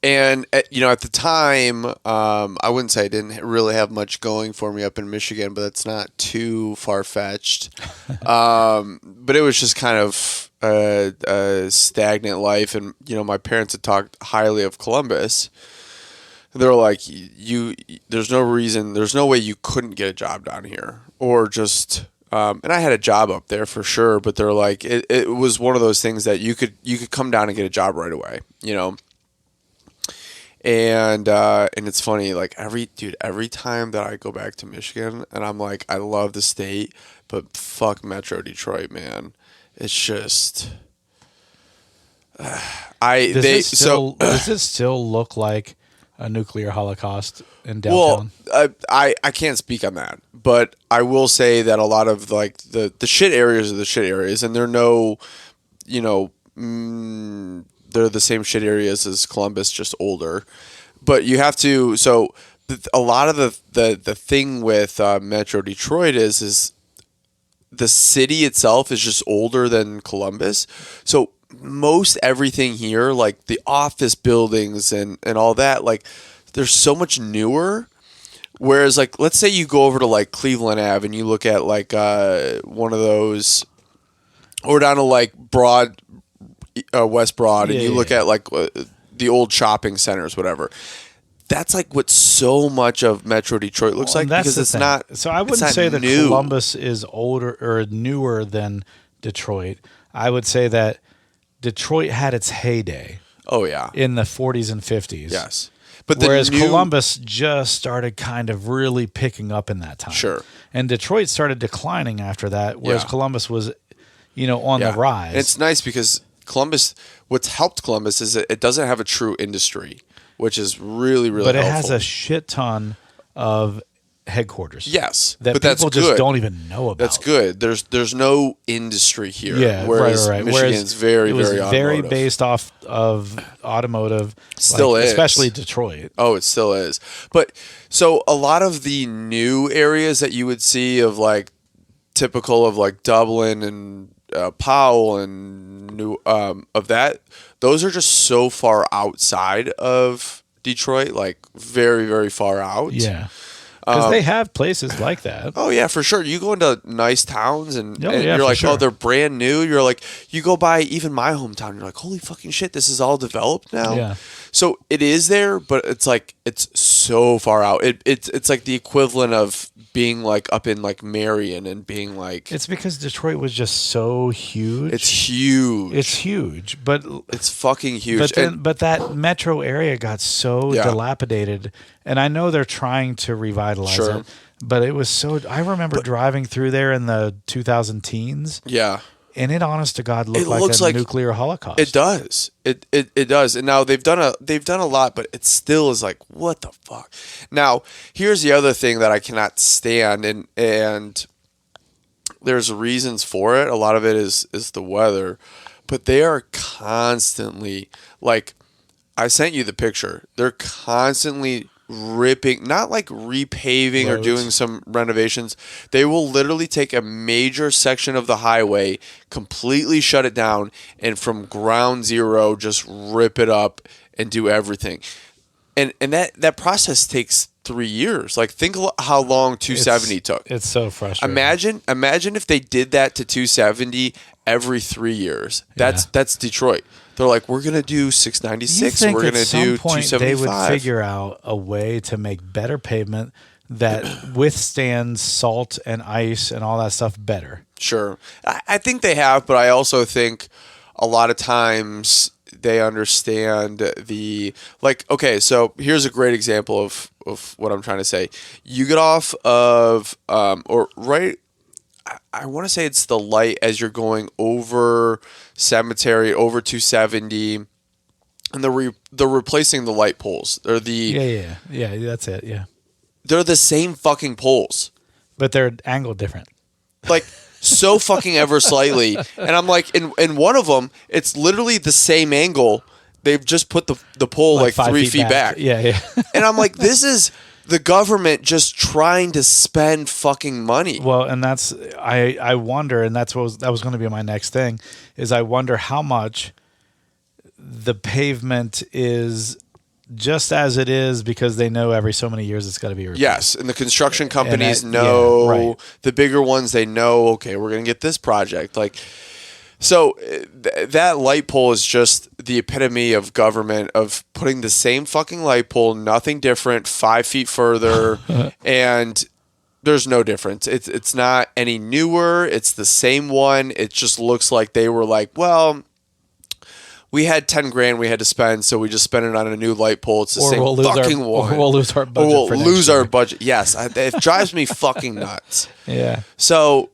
and at the time, I wouldn't say I didn't really have much going for me up in Michigan, but that's not too far fetched. But it was just kind of a stagnant life, and my parents had talked highly of Columbus. They were like, there's no way you couldn't get a job down here, or just. And I had a job up there for sure, but they're like, it was one of those things that you could come down and get a job right away, And it's funny, like every time that I go back to Michigan, and I'm like, I love the state, but fuck Metro Detroit, man. It's just, does it still look like a nuclear holocaust in downtown? Well, I can't speak on that, but I will say that a lot of like the shit areas are the shit areas, and they're they're the same shit areas as Columbus, just older. But you have to. So a lot of the thing with Metro Detroit is the city itself is just older than Columbus. So most everything here, like the office buildings and all that, like they're so much newer. Whereas, like, let's say you go over to like Cleveland Ave and you look at like one of those, or down to like West Broad, and you look at like the old shopping centers, whatever. That's like what so much of Metro Detroit looks like, because it's not. So I wouldn't say that new. Columbus is older or newer than Detroit. I would say that Detroit had its heyday. Oh yeah, in the 40s and 50s. Yes, but whereas Columbus just started kind of really picking up in that time. Sure, and Detroit started declining after that, whereas Columbus was, on the rise. And it's nice because Columbus, what's helped Columbus is that it doesn't have a true industry, which is really, really helpful. But it has a shit ton of headquarters. Yes, that but people that's just good. don't even know about. That's good. There's no industry here. Yeah, whereas right. Michigan's very very based off of automotive. Still is. Especially Detroit. Oh, it still is. But so a lot of the new areas that you would see of like typical of like Dublin and Powell and new of that, those are just so far outside of Detroit, like very, very far out. Yeah. Because they have places like that. Oh, yeah, for sure. You go into nice towns and you're like, sure. oh, they're brand new. You're like, you go by even my hometown. You're like, holy fucking shit, this is all developed now. Yeah. So it is there, but it's like, it's so far out. It's like the equivalent of being like up in like Marion and being like. It's because Detroit was just so huge. It's huge. It's huge, but it's fucking huge. But that metro area got so dilapidated, and I know they're trying to revitalize it. But it was so. I remember driving through there in the 2000 teens. Yeah. And it, honest to God, looks like a nuclear holocaust. It does. It does. And now they've done a lot, but it still is like, what the fuck? Now, here's the other thing that I cannot stand, and there's reasons for it. A lot of it is the weather, but they are constantly, like, I sent you the picture. They're constantly ripping, not like repaving or doing some renovations. They will literally take a major section of the highway, completely shut it down, and from ground zero just rip it up and do everything. And that process takes 3 years. Like, think how long 270 took. It's so frustrating. Imagine if they did that to 270 every 3 years. That's Detroit. They're like, we're going to do 696. We're going to do 275. They would figure out a way to make better pavement that withstands salt and ice and all that stuff better. Sure. I think they have, but I also think a lot of times they understand okay, so here's a great example of what I'm trying to say. You get off of, I want to say it's the light as you're going over Cemetery, over 270, and they're replacing the light poles. They're Yeah. That's it. Yeah, they're the same fucking poles, but they're angled different. like so fucking ever slightly. And I'm like, in one of them, it's literally the same angle. They've just put the pole like 3 feet back. Yeah. And I'm like, this is the government just trying to spend fucking money. Well, and that's I wonder, and that was going to be my next thing, is I wonder how much the pavement is just as it is because they know every so many years it's got to be replaced. Yes, and the construction companies know, right. The bigger ones, they know, okay, we're going to get this project. Like, so that light pole is just the epitome of government, of putting the same fucking light pole, nothing different, 5 feet further, and there's no difference. It's not any newer. It's the same one. It just looks like they were like, well, we had 10 grand we had to spend, so we just spent it on a new light pole. It's the same fucking one. Or we'll lose our budget. Or we'll lose our budget. Yes, it drives me fucking nuts. Yeah. So,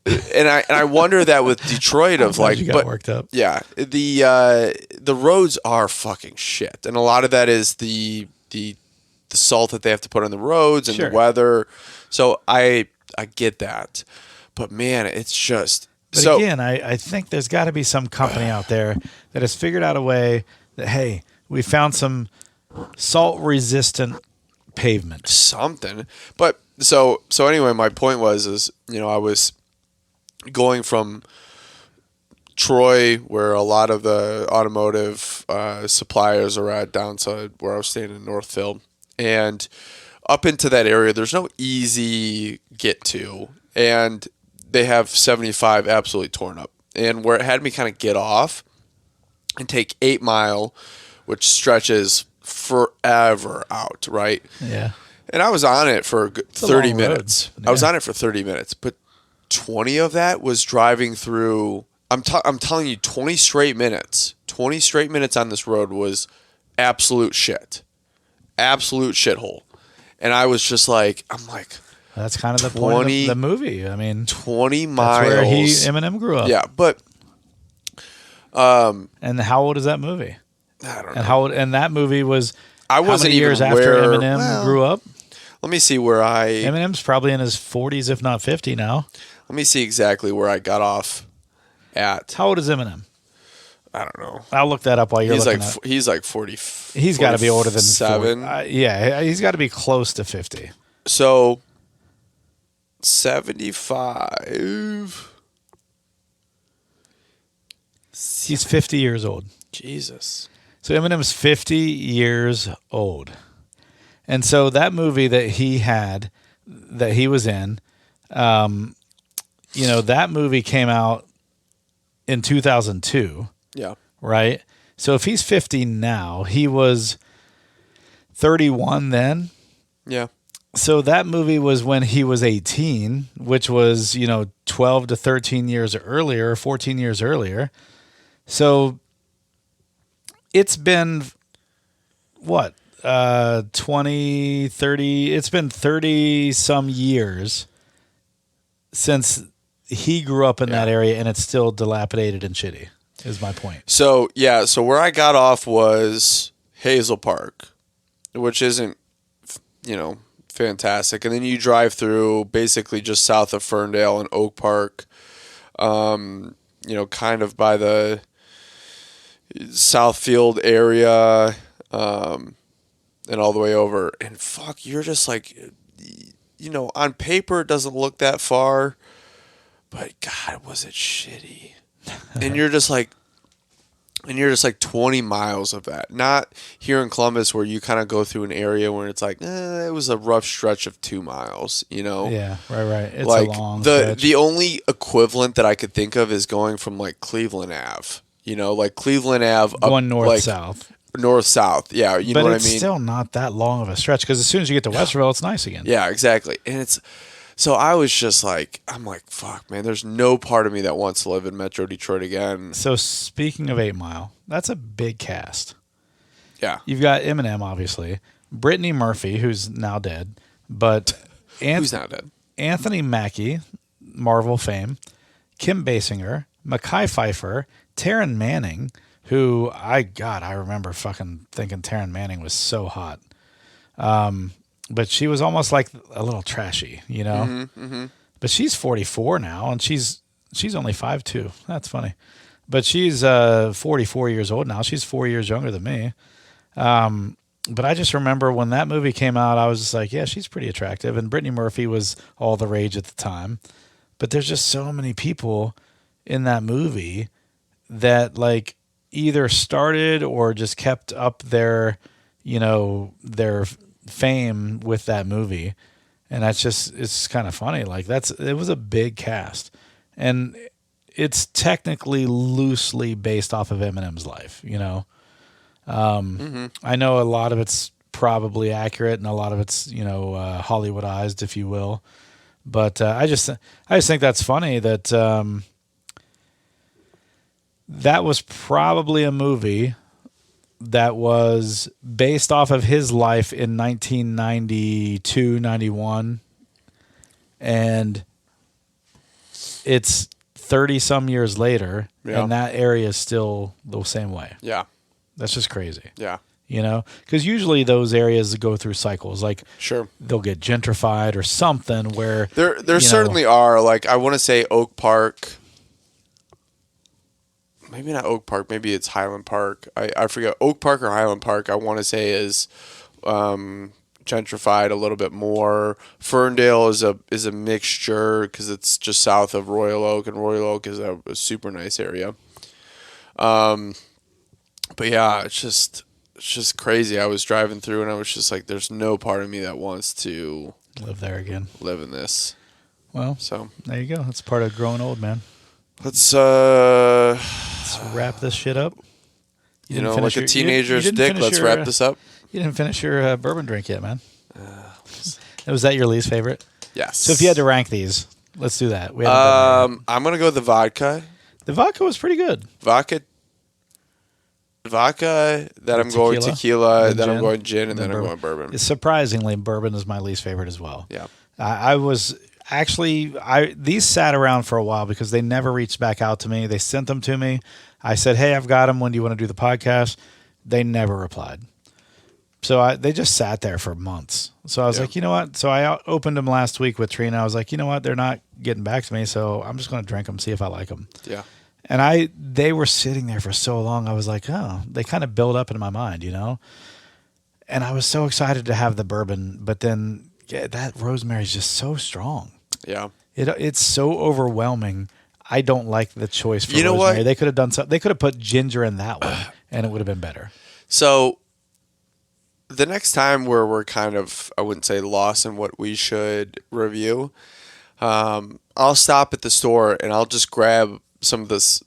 and I wonder that with Detroit of like, you got worked up. Yeah, the roads are fucking shit, and a lot of that is the salt that they have to put on the roads and the weather. So I get that, but man, it's just. But again, I think there's got to be some company out there that has figured out a way that, hey, we found some salt-resistant pavement. Something. But so anyway, my point was I was going from Troy, where a lot of the automotive suppliers are at, down to where I was staying in Northfield. And up into that area, there's no easy get to. And they have 75 absolutely torn up. And where it had me kind of get off and take 8 Mile, which stretches forever out, right? Yeah. And I was on it for 30 minutes. Yeah. I was on it for 30 minutes, but 20 of that was driving through. I'm telling you, 20 straight minutes. 20 straight minutes on this road was absolute shit. Absolute shithole. And I was just like, That's kind of the point of the movie. I mean, 20 miles. That's where Eminem grew up. Yeah, but and how old is that movie? I don't know. And how old? And that movie was I wasn't how many even years after Eminem grew up? Let me see where Eminem's probably in his 40s, if not 50 now. Let me see exactly where I got off at. How old is Eminem? I don't know. I'll look that up while you're looking at it. He's like 40. He's got to be older than 7. Yeah, he's got to be close to 50. So 75. He's 50 years old. Jesus. So Eminem's 50 years old. And so that movie that he was in, that movie came out in 2002. Yeah. Right? So if he's 50 now, he was 31 then. Yeah. So that movie was when he was 18, which was, 12 to 13 years earlier, 14 years earlier. So it's been, 20, 30, it's been 30 some years since he grew up in that area, and it's still dilapidated and shitty, is my point. So, yeah, so where I got off was Hazel Park, which isn't, fantastic. And then you drive through basically just south of Ferndale and Oak Park, kind of by the Southfield area, and all the way over. And fuck, you're just like, on paper it doesn't look that far, but God, was it shitty. And you're just like 20 miles of that. Not here in Columbus where you kind of go through an area where it's like, it was a rough stretch of 2 miles, Yeah, right. It's like a long stretch. The only equivalent that I could think of is going from like Cleveland Ave, like Cleveland Ave up, going north-south. North-south, yeah, you know what I mean? But it's still not that long of a stretch because as soon as you get to Westerville, it's nice again. Yeah, exactly. And so I was just like, I'm like, fuck, man, there's no part of me that wants to live in Metro Detroit again. So speaking of 8 Mile, that's a big cast. Yeah. You've got Eminem, obviously, Brittany Murphy, who's now dead, but who's now dead? Anthony Mackie, Marvel fame, Kim Basinger, Mekhi Phifer, Taryn Manning, who I remember fucking thinking Taryn Manning was so hot. But she was almost like a little trashy, you know? Mm-hmm, mm-hmm. But she's 44 now, and she's only 5'2". That's funny. But she's 44 years old now. She's 4 years younger than me. But I just remember when that movie came out, I was just like, yeah, she's pretty attractive. And Brittany Murphy was all the rage at the time. But there's just so many people in that movie that like either started or just kept up their, their fame with that movie. And it's kind of funny. Like it was a big cast. And it's technically loosely based off of Eminem's life, Mm-hmm. I know a lot of it's probably accurate and a lot of it's, Hollywoodized, if you will. But I just think that's funny that that was probably a movie that was based off of his life in 1992, 91. And it's 30-some years later, and that area is still the same way. Yeah. That's just crazy. Yeah. Because usually those areas go through cycles. Like, sure, they'll get gentrified or something where... There certainly are. Like, I want to say Oak Park. Maybe not Oak Park. Maybe it's Highland Park. I forget. Oak Park or Highland Park, I want to say, is gentrified a little bit more. Ferndale is a mixture because it's just south of Royal Oak, and Royal Oak is a super nice area. But yeah, it's just crazy. I was driving through and I was just like, there's no part of me that wants to live there again. Live in this. Well, so there you go. That's part of growing old, man. Let's wrap this shit up. Like a teenager's dick. Let's wrap this up. You didn't finish your bourbon drink yet, man. Was that your least favorite? Yes. So if you had to rank these, let's do that. I'm gonna go with the vodka. The vodka was pretty good. Vodka. Then I'm going tequila. Then I'm going gin, and then I'm going bourbon. Surprisingly, bourbon is my least favorite as well. Yeah. I was actually these sat around for a while because they never reached back out to me. They sent them to me. I said, "Hey, I've got them. When do you want to do the podcast?" They never replied. So they just sat there for months. So I was like, you know what? So I opened them last week with Trina. I was like, you know what? They're not getting back to me, so I'm just going to drink them, see if I like them. Yeah. And they were sitting there for so long. I was like, oh, they kind of build up in my mind, And I was so excited to have the bourbon, but then that rosemary is just so strong. Yeah. It's so overwhelming. I don't like the choice for rosemary. What? They could have done something. They could have put ginger in that one, and it would have been better. So the next time where we're kind of, I wouldn't say lost in what we should review, I'll stop at the store and I'll just grab some of this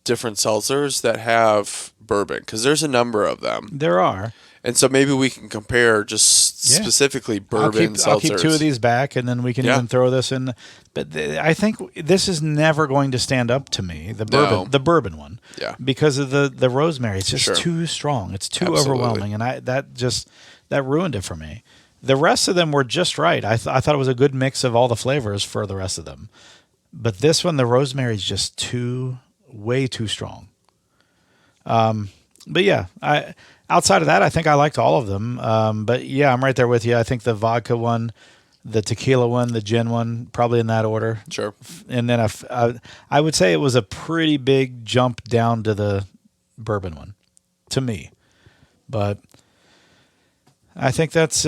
different seltzers that have bourbon, because there's a number of them. There are. And so maybe we can compare just specifically bourbon seltzers. I'll keep two of these back, and then we can even throw this in. But I think this is never going to stand up to me, the bourbon one. Yeah. Because of the rosemary. It's just too strong. It's too overwhelming, and that ruined it for me. The rest of them were just right. I thought it was a good mix of all the flavors for the rest of them. But this one, the rosemary is just way too strong. But yeah, outside of that, I think I liked all of them. But yeah, I'm right there with you. I think the vodka one, the tequila one, the gin one, probably in that order. Sure. And then I would say it was a pretty big jump down to the bourbon one, to me. But I think that's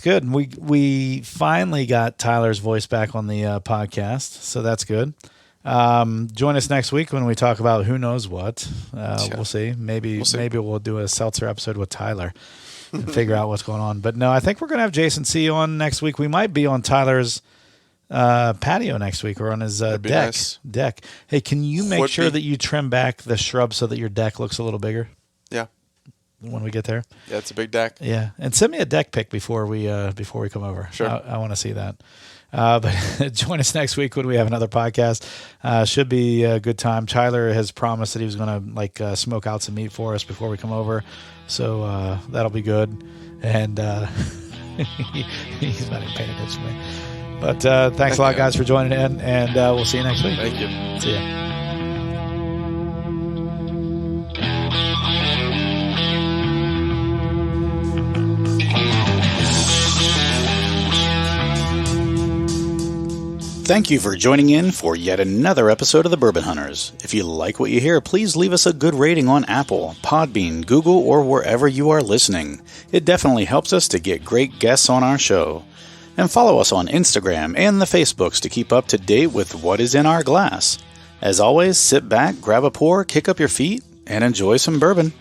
good. We finally got Tyler's voice back on the podcast, so that's good. Join us next week when we talk about who knows what. We'll see. Maybe we'll do a seltzer episode with Tyler and figure out what's going on. But no, I think we're going to have Jason C. on next week. We might be on Tyler's patio next week, or on his deck. Hey, can you make sure that you trim back the shrub so that your deck looks a little bigger? Yeah. When we get there. Yeah, it's a big deck. Yeah, and send me a deck pic before we come over. Sure. I want to see that. But join us next week when we have another podcast. Should be a good time. Tyler has promised that he was going to smoke out some meat for us before we come over, so that'll be good. And he's not even paying attention to me. But thanks a lot, guys, for joining in, and we'll see you next week. Thank you. See ya. Thank you for joining in for yet another episode of the Bourbon Hunters. If you like what you hear, please leave us a good rating on Apple, Podbean, Google, or wherever you are listening. It definitely helps us to get great guests on our show. And follow us on Instagram and the Facebooks to keep up to date with what is in our glass. As always, sit back, grab a pour, kick up your feet, and enjoy some bourbon.